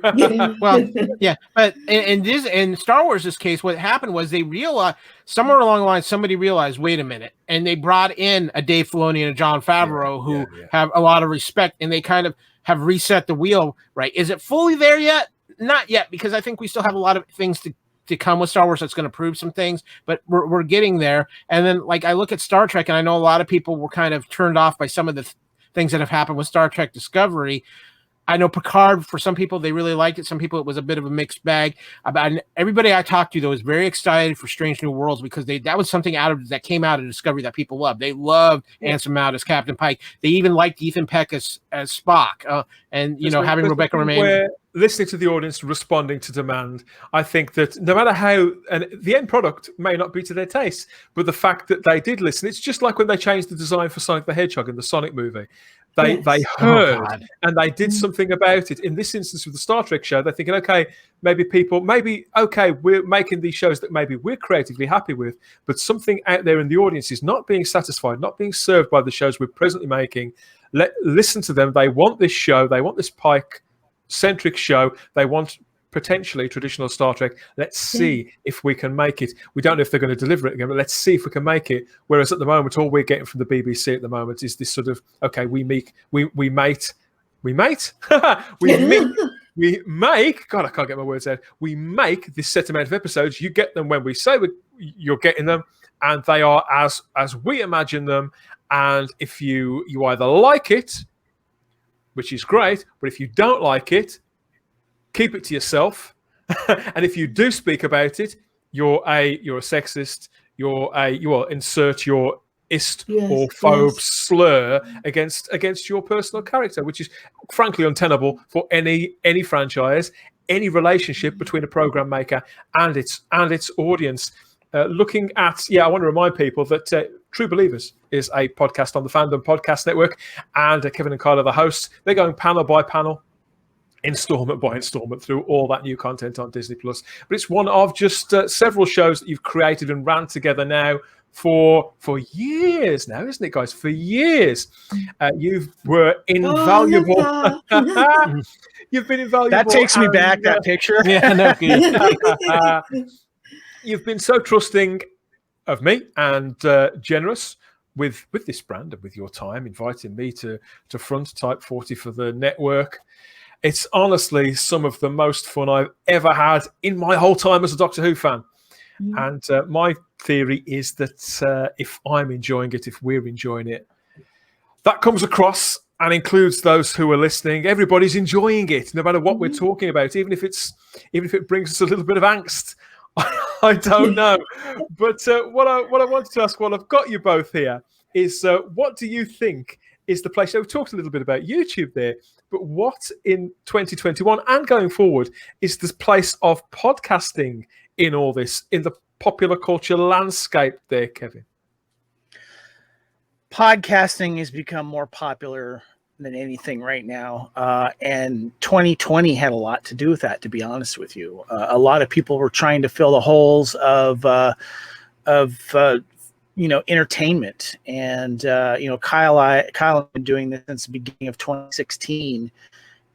But in Star Wars' case, what happened was they realized somewhere along the line somebody realized, wait a minute, and they brought in a Dave Filoni and a Jon Favreau who have a lot of respect, and they kind of have reset the wheel. Right? Is it fully there yet? not yet, because I think we still have a lot of things to come with Star Wars that's going to prove some things, but we're getting there. And then, like, I look at Star Trek, and I know a lot of people were kind of turned off by some of the things that have happened with Star Trek Discovery. I know Picard, for some people, they really liked it. Some people, it was a bit of a mixed bag. Everybody I talked to, though, is very excited for Strange New Worlds, because that was something that came out of Discovery that people loved. They loved Anson Mount as Captain Pike. They even liked Ethan Peck as Spock. And, having Rebecca Romijn. Listening to the audience, responding to demand. I think that no matter how, and the end product may not be to their taste, but the fact that they did listen, it's just like when they changed the design for Sonic the Hedgehog in the Sonic movie. They heard and they did something about it. In this instance with the Star Trek show, they're thinking, okay, we're making these shows that maybe we're creatively happy with, but something out there in the audience is not being satisfied, not being served by the shows we're presently making. Listen to them. They want this show. They want this Pike-centric show. They want potentially traditional Star Trek. Let's see if we can make it. We don't know if they're going to deliver it again, but let's see if we can make it. Whereas at the moment, all we're getting from the BBC at the moment is this sort of, okay, we make, God, I can't get my words out. We make this set amount of episodes. You get them when we say you're getting them, and they are as we imagine them. And if you either like it, which is great, but if you don't like it, keep it to yourself. And if you do speak about it, you're a sexist. You will insert your ist or phobe slur against your personal character, which is frankly untenable for any franchise, any relationship between a program maker and its audience. Looking at, I want to remind people that True Believers is a podcast on the Fandom Podcast Network, and Kevin and Kyle are the hosts. They're going panel by panel, installment by installment through all that new content on Disney Plus. But it's one of just several shows that you've created and ran together now for years now, isn't it, guys? For years. You were invaluable. You've been invaluable. That takes me back, that picture. You've been so trusting of me and generous with this brand and with your time, inviting me to front Type 40 for the network. It's honestly some of the most fun I've ever had in my whole time as a Doctor Who fan. And my theory is that if I'm enjoying it, if we're enjoying it, that comes across and includes those who are listening. Everybody's enjoying it, no matter what we're talking about, even if it brings us a little bit of angst. I don't know. But what I wanted to ask, while I've got you both here, is what do you think is the place? We've talked a little bit about YouTube there, but what in 2021 and going forward is the place of podcasting in all this, in the popular culture landscape there, Kevin? Podcasting has become more popular than anything right now. And 2020 had a lot to do with that, to be honest with you. A lot of people were trying to fill the holes of entertainment. And, Kyle have been doing this since the beginning of 2016.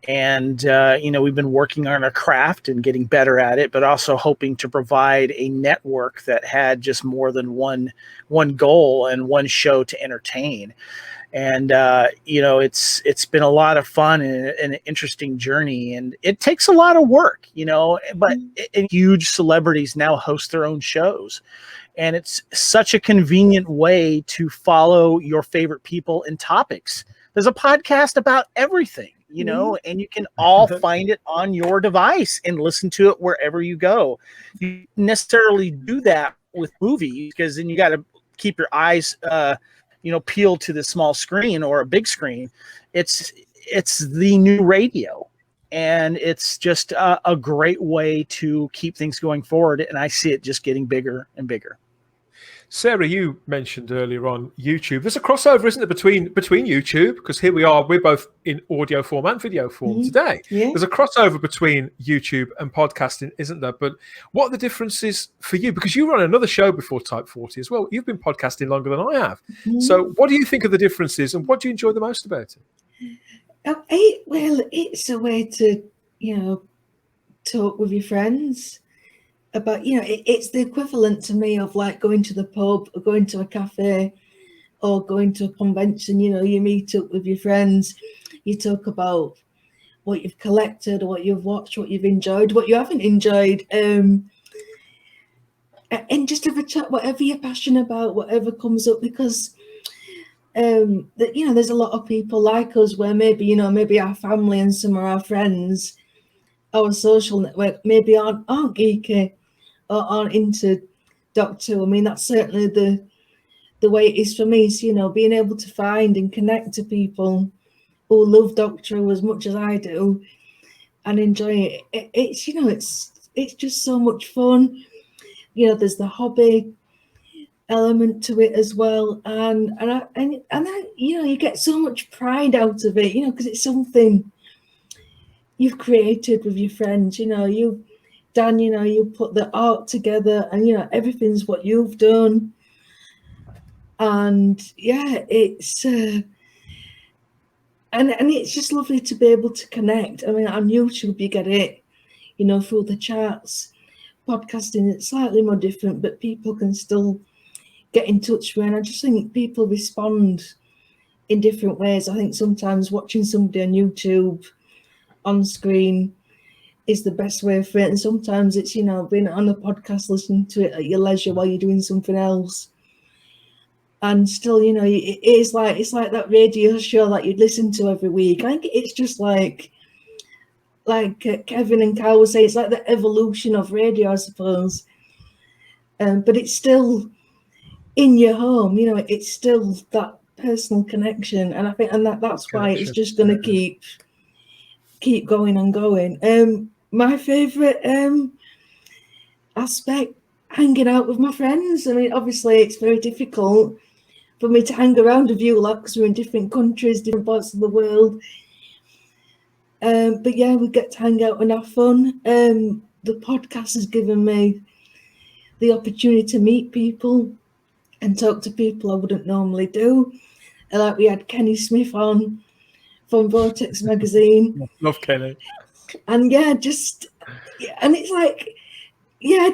And, we've been working on our craft and getting better at it, but also hoping to provide a network that had just more than one goal and one show to entertain. And, it's been a lot of fun and an interesting journey, and it takes a lot of work, but huge celebrities now host their own shows. And it's such a convenient way to follow your favorite people and topics. There's a podcast about everything, and you can all find it on your device and listen to it wherever you go. You don't necessarily do that with movies, because then you got to keep your eyes, peeled to the small screen or a big screen. It's the new radio, and it's just a great way to keep things going forward. And I see it just getting bigger and bigger. Sarah, you mentioned earlier on YouTube. There's a crossover, isn't there, between YouTube? Because here we are, we're both in audio form and video form today. Yeah. There's a crossover between YouTube and podcasting, isn't there? But what are the differences for you? Because you run another show before Type 40 as well. You've been podcasting longer than I have. So what do you think of the differences, and what do you enjoy the most about it? It's a way to, talk with your friends. About it's the equivalent to me of like going to the pub or going to a cafe or going to a convention. You meet up with your friends, you talk about what you've collected, what you've watched, what you've enjoyed, what you haven't enjoyed, and just have a chat, whatever you're passionate about, whatever comes up, because there's a lot of people like us where maybe our family and some of our friends, our social network maybe aren't geeky or aren't into Doctor Who. I mean, that's certainly the way it is for me. So, being able to find and connect to people who love Doctor Who as much as I do and enjoy it, it's just so much fun. There's the hobby element to it as well, and you get so much pride out of it, because it's something you've created with your friends. Dan, you put the art together, and everything's what you've done, and it's and it's just lovely to be able to connect. I mean, on YouTube you get it, through the chats. Podcasting, it's slightly more different, but people can still get in touch with, and I just think people respond in different ways. I think sometimes watching somebody on YouTube on screen is the best way for it, and sometimes it's being on a podcast, listening to it at your leisure while you're doing something else. And still, it's like that radio show that you'd listen to every week. I think it's just like Kevin and Kyle would say, it's like the evolution of radio, I suppose. But it's still in your home, it's still that personal connection, and I think that's why it's just going to keep going and going. My favorite aspect, hanging out with my friends. I mean, obviously it's very difficult for me to hang around with you lot because we're in different countries, different parts of the world. But yeah, we get to hang out and have fun. The podcast has given me the opportunity to meet people and talk to people I wouldn't normally do. Like we had Kenny Smith on from Vortex magazine. Love Kenny. And it's like,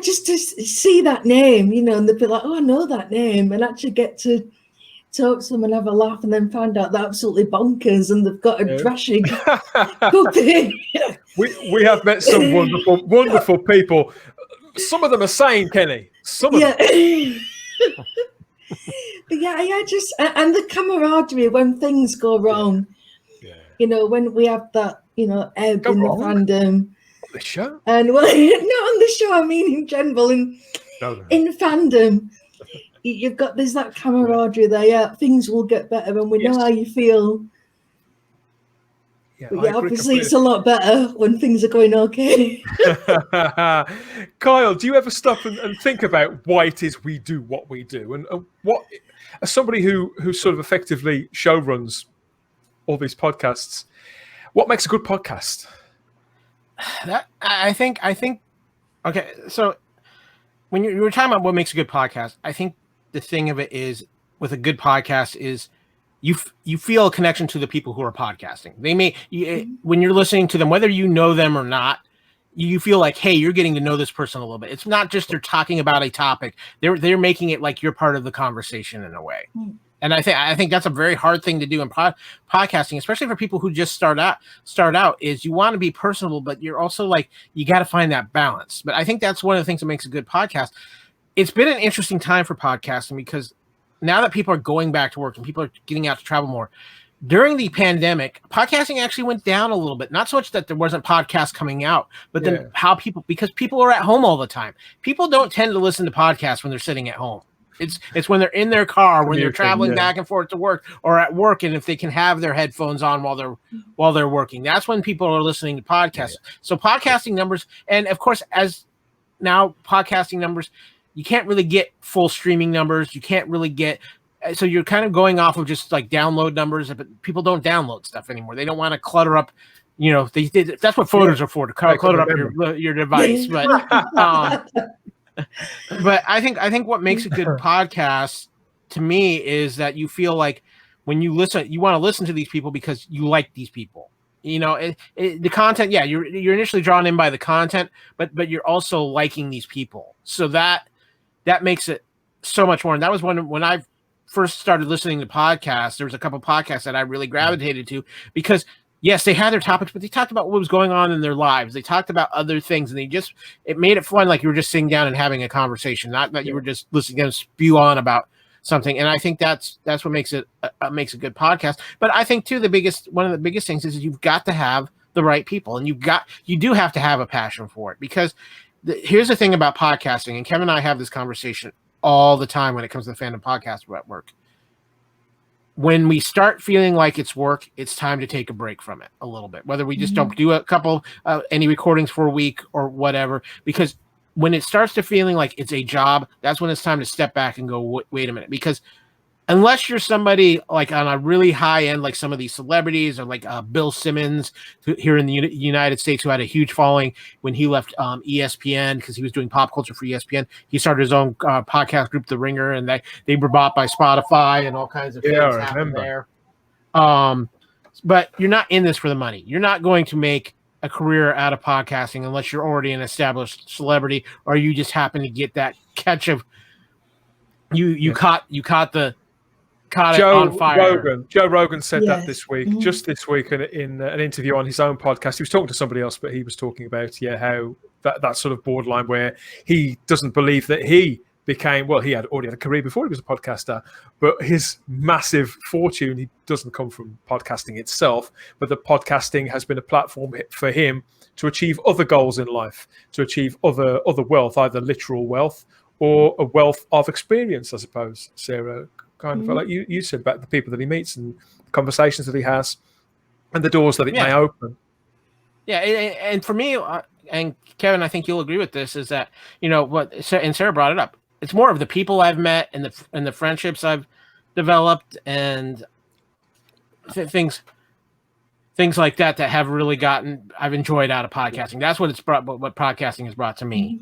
just to see that name, and they'd be like, oh, I know that name, and actually get to talk to them and have a laugh, and then find out they're absolutely bonkers and they've got a trashing puppy. We have met some wonderful people. Some of them are sane, Kenny. Some of them. But and the camaraderie when things go wrong. When we have that, ebb in the fandom. The show? And not on the show, I mean in general, in fandom. There's that camaraderie there. Yeah, things will get better, and we know how you feel. But obviously it's a lot better when things are going okay. Kyle, do you ever stop and think about why it is we do what we do, and what, as somebody who sort of effectively show runs all these podcasts, what makes a good podcast? I think okay, so when you were talking about what makes a good podcast, I think the thing of it is, with a good podcast, is you feel a connection to the people who are podcasting. They may, when you're listening to them, whether you know them or not, you feel like, hey, you're getting to know this person a little bit. It's not just they're talking about a topic; they're making it like you're part of the conversation in a way. And I think that's a very hard thing to do in podcasting, especially for people who just start out. Is you want to be personable, but you're also like, you got to find that balance. But I think that's one of the things that makes a good podcast. It's been an interesting time for podcasting because now that people are going back to work and people are getting out to travel more, during the pandemic, podcasting actually went down a little bit. Not so much that there wasn't podcasts coming out, but then because people are at home all the time. People don't tend to listen to podcasts when they're sitting at home. It's when they're in their car, when they're traveling back and forth to work, or at work, and if they can have their headphones on while they're working. That's when people are listening to podcasts. So podcasting numbers, and of course, as now podcasting numbers, you can't really get full streaming numbers. You can't really get, so you're kind of going off of just like download numbers, but people don't download stuff anymore. They don't want to clutter up, that's what photos are for, to clutter up your device. But I think what makes a good podcast to me is that you feel like when you listen, you want to listen to these people because you like these people. The content, you're initially drawn in by the content, but you're also liking these people. So that makes it so much more. And that was when I first started listening to podcasts, there was a couple podcasts that I really gravitated to because yes, they had their topics, but they talked about what was going on in their lives. They talked about other things, and it made it fun, like you were just sitting down and having a conversation, not that you were just listening to them spew on about something. And I think that's what makes it makes a good podcast. But I think too, one of the biggest things is you've got to have the right people, and you do have to have a passion for it, because here's the thing about podcasting, and Kevin and I have this conversation all the time when it comes to the Fandom Podcast Network. When we start feeling like it's work, it's time to take a break from it a little bit, whether we just don't do a couple any recordings for a week or whatever, because when it starts to feeling like it's a job, that's when it's time to step back and go, wait a minute, because unless you're somebody like on a really high end, like some of these celebrities, or like Bill Simmons here in the United States, who had a huge following when he left ESPN because he was doing pop culture for ESPN. He started his own podcast group, The Ringer, and they were bought by Spotify and all kinds of things happened there. But you're not in this for the money. You're not going to make a career out of podcasting unless you're already an established celebrity, or you just happen to get that catch of you caught it on fire. Joe Rogan said that this week, just this week, in an interview on his own podcast. He was talking to somebody else, but he was talking about how that sort of borderline where he doesn't believe that he became, well, he had already had a career before he was a podcaster, but his massive fortune, he doesn't come from podcasting itself, but the podcasting has been a platform for him to achieve other goals in life, to achieve other wealth, either literal wealth or a wealth of experience, I suppose, Sarah. Kind of like you said about the people that he meets and the conversations that he has and the doors that it may open. Yeah, and for me, and Kevin, I think you'll agree with this, is that, and Sarah brought it up, it's more of the people I've met and the friendships I've developed and things like that have really I've enjoyed out of podcasting. That's what what podcasting has brought to me.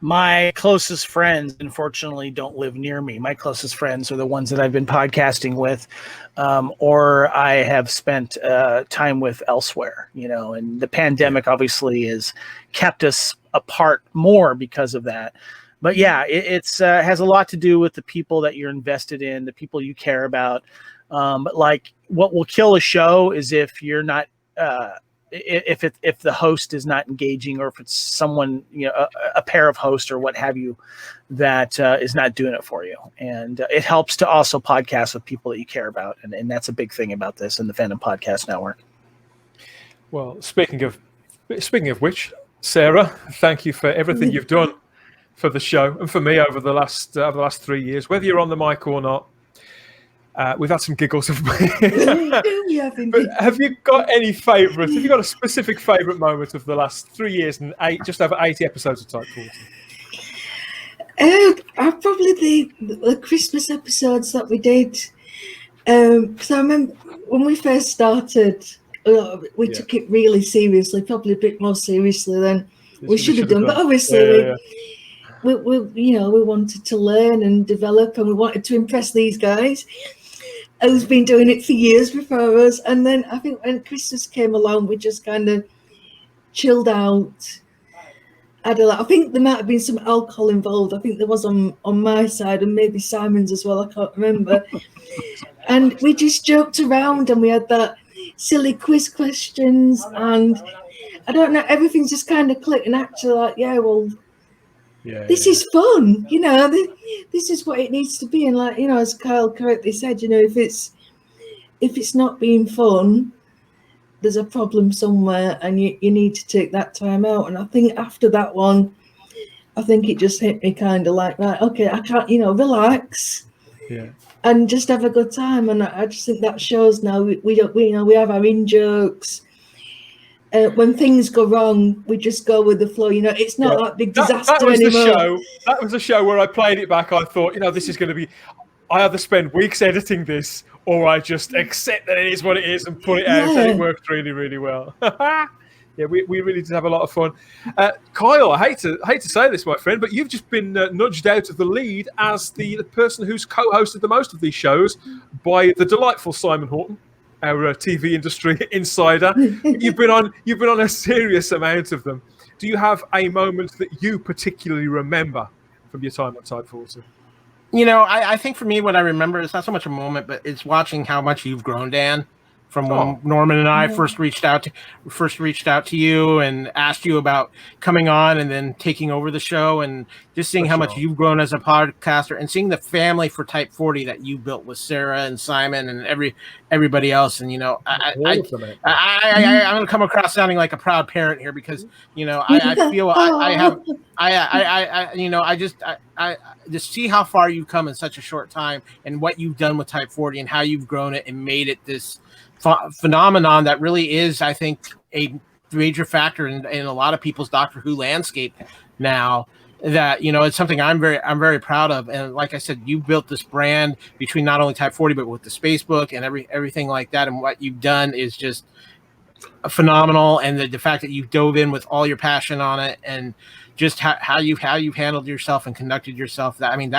My closest friends, unfortunately, don't live near me. My closest friends are the ones that I've been podcasting with, or I have spent time with elsewhere, and the pandemic obviously has kept us apart more because of that. But yeah, it's has a lot to do with the people that you're invested in, the people you care about. But like, what will kill a show is if you're not, if the host is not engaging, or if it's someone, a pair of hosts or what have you, that is not doing it for you. And it helps to also podcast with people that you care about. And that's a big thing about this in the Fandom Podcast Network. Well, speaking of which, Sarah, thank you for everything you've done for the show and for me over the last 3 years, whether you're on the mic or not. We've had some giggles. Have you got any favourites? Have you got a specific favourite moment of the last 3 years and just over 80 episodes of Type 40? Probably the Christmas episodes that we did. Because I remember when we first started, we took it really seriously, probably a bit more seriously than we should have done. But obviously, we wanted to learn and develop, and we wanted to impress these guys who's been doing it for years before us. And then I think when Christmas came along, we just kind of chilled out. I think there might have been some alcohol involved. I think there was on my side, and maybe Simon's as well. I can't remember. And we just joked around, and we had that silly quiz questions, and I don't know, everything's just kind of clicked. And actually, this is fun, this is what it needs to be. And as Kyle correctly said, if it's not being fun, there's a problem somewhere, and you need to take that time out. And I think after that one, I think it just hit me kind of like that. Okay, I can't, relax, and just have a good time. And I just think that shows now. We have our in jokes. When things go wrong, we just go with the flow. It's not that big disaster anymore. That was a show where I played it back. I thought, this is going to be. I either spend weeks editing this, or I just accept that it is what it is and put it out, and it worked really, really well. We really did have a lot of fun. Kyle, I hate to say this, my friend, but you've just been nudged out of the lead as the person who's co-hosted the most of these shows by the delightful Simon Horton, our TV industry insider. You've been on a serious amount of them. Do you have a moment that you particularly remember from your time on Type 40? I think for me, what I remember is not so much a moment, but it's watching how much you've grown, Dan. from when Norman and I first reached out to you and asked you about coming on and then taking over the show, and just seeing how much you've grown as a podcaster, and seeing the family for Type 40 that you built with Sarah and Simon and everybody else. And I'm going to come across sounding like a proud parent here, because I feel I just see how far you've come in such a short time, and what you've done with Type 40 and how you've grown it and made it this phenomenon that really is, I think, a major factor in a lot of people's Doctor Who landscape now. That it's something I'm very proud of. And like I said, you built this brand between not only Type 40 but with the Spacebook and everything like that. And what you've done is just phenomenal. And the fact that you dove in with all your passion on it, and just how you've handled yourself and conducted yourself. That when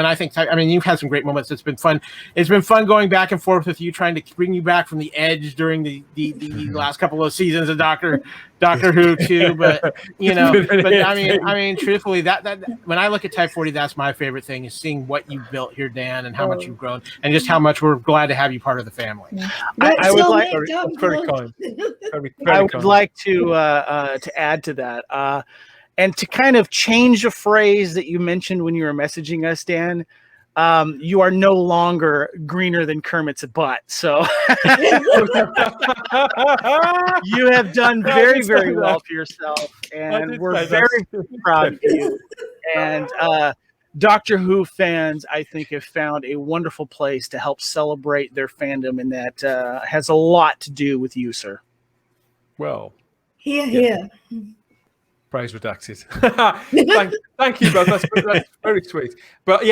I think you've had some great moments. It's been fun. It's been fun going back and forth with you, trying to bring you back from the edge during the last couple of seasons of Doctor Who too. But truthfully, that when I look at Type 40, that's my favorite thing, is seeing what you've built here, Dan, and how much you've grown, and just how much we're glad to have you part of the family. I would like to add to that. And to kind of change a phrase that you mentioned when you were messaging us, Dan, you are no longer greener than Kermit's butt. So you have done very, very well for yourself, and we're very proud of you. And Doctor Who fans, I think, have found a wonderful place to help celebrate their fandom, and that has a lot to do with you, sir. Well, here. Praise redacted. thank you, both. That's very sweet. But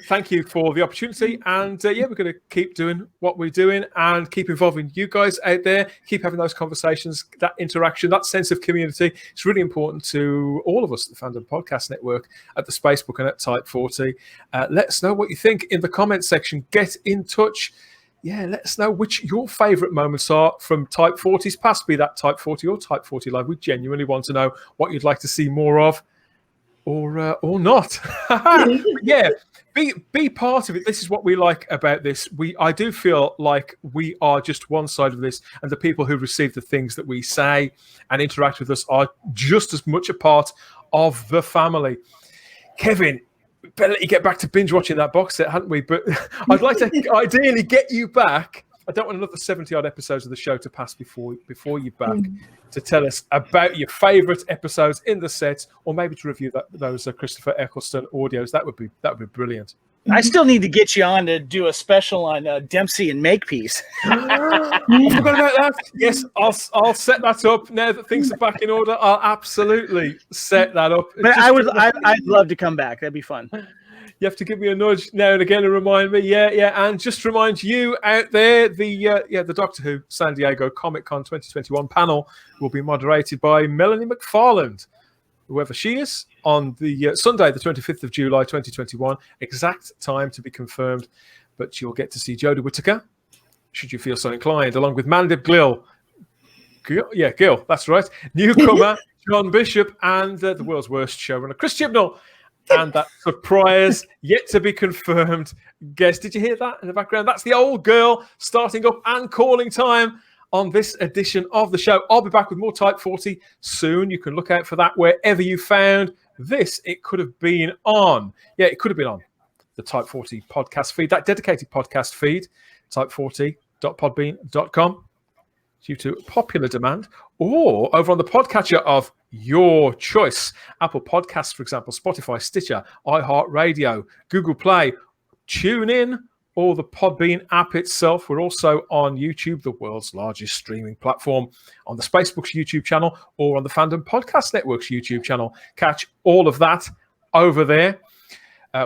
thank you for the opportunity. And we're going to keep doing what we're doing and keep involving you guys out there. Keep having those conversations, that interaction, that sense of community. It's really important to all of us at the Fandom Podcast Network, at the Spacebook, and at Type 40. Let us know what you think in the comments section. Get in touch. Let us know which your favourite moments are from Type 40's past, be that Type 40 or Type 40 Live. We genuinely want to know what you'd like to see more of, or not. Be part of it. This is what we like about this. I do feel like we are just one side of this, and the people who receive the things that we say and interact with us are just as much a part of the family. Kevin, better let you get back to binge watching that box set, hadn't we? But I'd like to ideally get you back. I don't want another 70-odd episodes of the show to pass before you're back to tell us about your favourite episodes in the sets, or maybe to review those Christopher Eccleston audios. That would be brilliant. I still need to get you on to do a special on Dempsey and Makepeace. I forgot about that. Yes, I'll set that up now that things are back in order. I'll absolutely set that up. But I'd love to come back. That'd be fun. You have to give me a nudge now and again and remind me. And just remind you out there, the Doctor Who San Diego Comic-Con 2021 panel will be moderated by Melanie McFarland, whoever she is, on the Sunday, the 25th of July, 2021. Exact time to be confirmed, but you'll get to see Jodie Whittaker, should you feel so inclined, along with Mandip Gill, that's right, newcomer John Bishop, and the world's worst showrunner, Chris Chibnall, and that surprise, yet to be confirmed guest. Did you hear that in the background? That's the old girl starting up and calling time on this edition of the show. I'll be back with more Type 40 soon. You can look out for that wherever you found this. It could have been on. It could have been on the Type 40 podcast feed, that dedicated podcast feed, type40.podbean.com, due to popular demand, or over on the podcatcher of your choice. Apple Podcasts, for example, Spotify, Stitcher, iHeart Radio, Google Play, TuneIn, or the Podbean app itself. We're also on YouTube, the world's largest streaming platform, on the Spacebook's YouTube channel, or on the Fandom Podcast Network's YouTube channel. Catch all of that over there.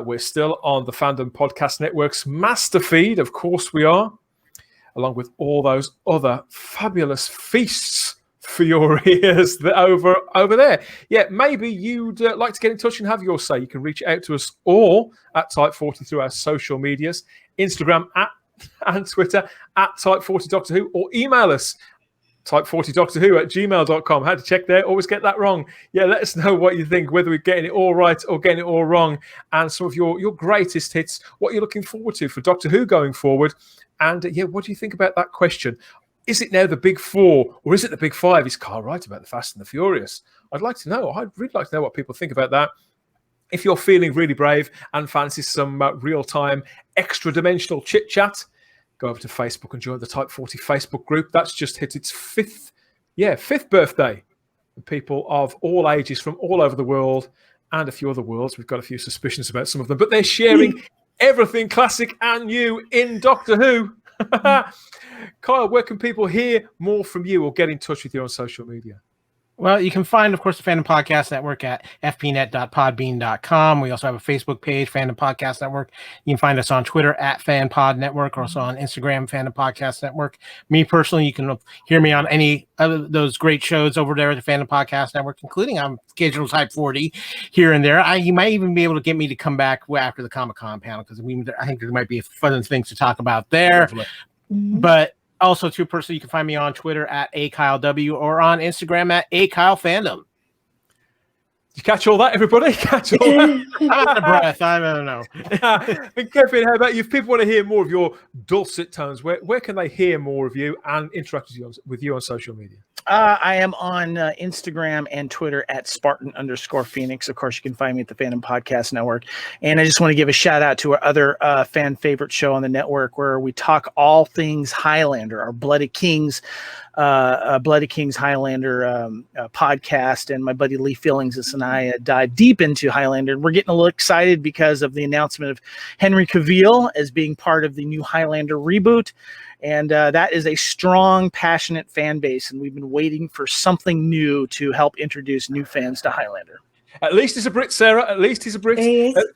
We're still on the Fandom Podcast Network's Master Feed. Of course we are, along with all those other fabulous feasts for your ears over there. Maybe you'd like to get in touch and have your say. You can reach out to us all at Type 40 through our social medias, Instagram and Twitter at Type 40 Doctor Who, or email us type40doctorwho@gmail.com. Had to check there. Always get that wrong. Yeah, let us know what you think, whether we're getting it all right or getting it all wrong, and some of your greatest hits, what you're looking forward to for Doctor Who going forward. And what do you think about that question? Is it now the big four or is it the big five? Is Carl right about the Fast and the Furious? I'd like to know. I'd really like to know what people think about that. If you're feeling really brave and fancy some real-time, extra-dimensional chit-chat, go over to Facebook and join the Type 40 Facebook group. That's just hit its fifth birthday. And people of all ages from all over the world and a few other worlds. We've got a few suspicions about some of them, but they're sharing everything classic and new in Doctor Who. Kyle, where can people hear more from you or get in touch with you on social media? Well, you can find, of course, the Fandom Podcast Network at fpnet.podbean.com. We also have a Facebook page, Fandom Podcast Network. You can find us on Twitter at FanPod Network, also on Instagram, Fandom Podcast Network. Me personally, you can hear me on any of those great shows over there at the Fandom Podcast Network, including on occasional Type 40 here and there. You might even be able to get me to come back after the Comic-Con panel, because I think there might be fun things to talk about there. But also, too, personally, you can find me on Twitter at AKyleW or on Instagram at AKyleFandom. Did you catch all that, everybody? Catch all that? I'm out of breath. I don't know. And Kevin, how about you? If people want to hear more of your dulcet tones, where can they hear more of you and interact with you on social media? I am on Instagram and Twitter at Spartan_Phoenix. Of course, you can find me at the Fandom Podcast Network. And I just want to give a shout out to our other fan favorite show on the network, where we talk all things Highlander, our Blooded Kings Highlander podcast. And my buddy Lee Fillings and I dive deep into Highlander. We're getting a little excited because of the announcement of Henry Cavill as being part of the new Highlander reboot. And that is a strong, passionate fan base, and we've been waiting for something new to help introduce new fans to Highlander. At least he's a Brit, Sarah. At least he's a Brit.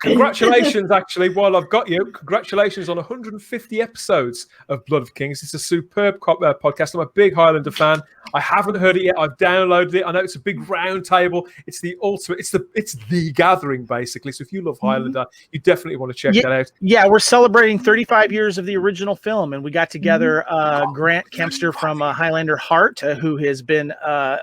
Congratulations, actually, while I've got you. Congratulations on 150 episodes of Blood of Kings. It's a superb podcast. I'm a big Highlander fan. I haven't heard it yet. I've downloaded it. I know it's a big round table. It's the ultimate. It's the gathering, basically. So if you love Highlander, you definitely want to check that out. Yeah, we're celebrating 35 years of the original film, and we got together Grant Kempster from Highlander Heart, who has been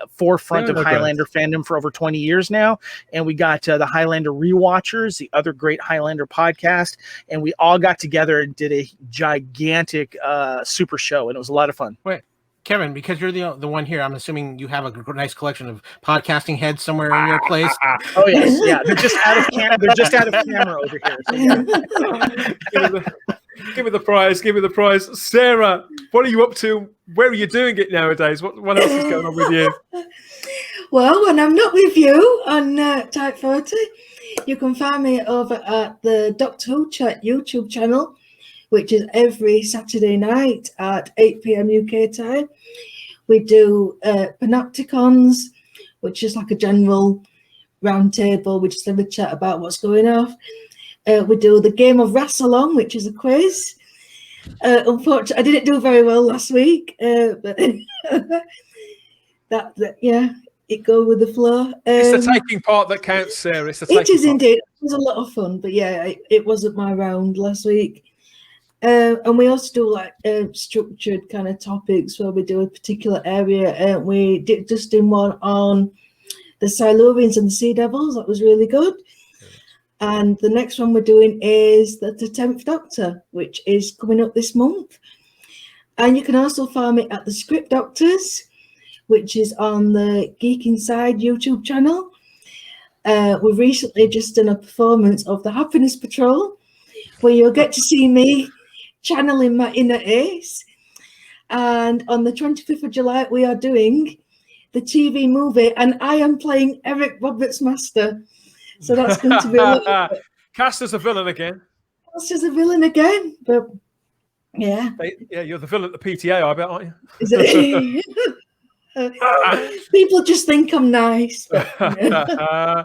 forefront of Highlander fandom for over 20 years now. And we got the Highlander Rewatchers, the other great Highlander podcast, and we all got together and did a gigantic super show, and it was a lot of fun. Wait, Kevin, because you're the one here, I'm assuming you have a nice collection of podcasting heads somewhere in your place. Oh yes, yeah, they're just out of camera over here. So, yeah. Give me the prize. Give me the prize, Sarah. What are you up to? Where are you doing it nowadays? What else is going on with you? Well, when I'm not with you on Type 40, you can find me over at the Doctor Who Chat YouTube channel, which is every Saturday night at 8 p.m. UK time. We do Panopticons, which is like a general roundtable. We just have a chat about what's going on. We do the Game of Rassalong, which is a quiz. Unfortunately, I didn't do very well last week, but yeah. It go with the flow. It's the taking part that counts, Sarah. It is indeed. It was a lot of fun, but yeah, it wasn't my round last week. And we also do like structured kind of topics where we do a particular area. We just did one on the Silurians and the Sea Devils. That was really good. And the next one we're doing is the 10th Doctor, which is coming up this month. And you can also find me at the Script Doctors, which is on the Geek Inside YouTube channel. We've recently just done a performance of the Happiness Patrol, where you'll get to see me channeling my inner ace. And on the 25th of July, we are doing the TV movie, and I am playing Eric Roberts Master. So that's going to be a little bit. Cast as a villain again. Cast as a villain again, but yeah. Yeah, you're the villain at the PTA, I bet, aren't you? Is it? People just think I'm nice. But, oh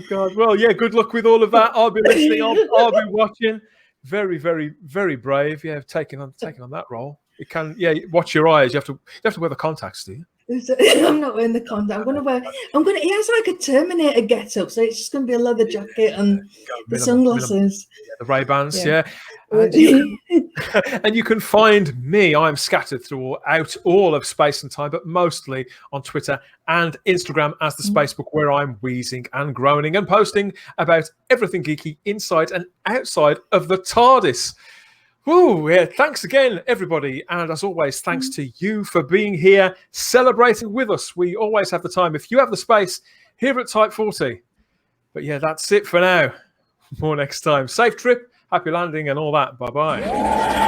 God! Well, yeah. Good luck with all of that. I'll be listening. I'll be watching. Very, very, very brave. Yeah, taking on that role. You can. Yeah, watch your eyes. You have to wear the contacts, do you? I'm not wearing the condom. I'm gonna. He has like a Terminator get-up, so it's just gonna be a leather jacket and the sunglasses. The Ray-Bans, yeah. And you can find me. I'm scattered throughout all of space and time, but mostly on Twitter and Instagram as the Spacebook, where I'm wheezing and groaning and posting about everything geeky inside and outside of the TARDIS. Woo, yeah, thanks again, everybody. And as always, thanks to you for being here, celebrating with us. We always have the time. If you have the space, here at Type 40. But yeah, that's it for now. More next time. Safe trip, happy landing, and all that. Bye-bye.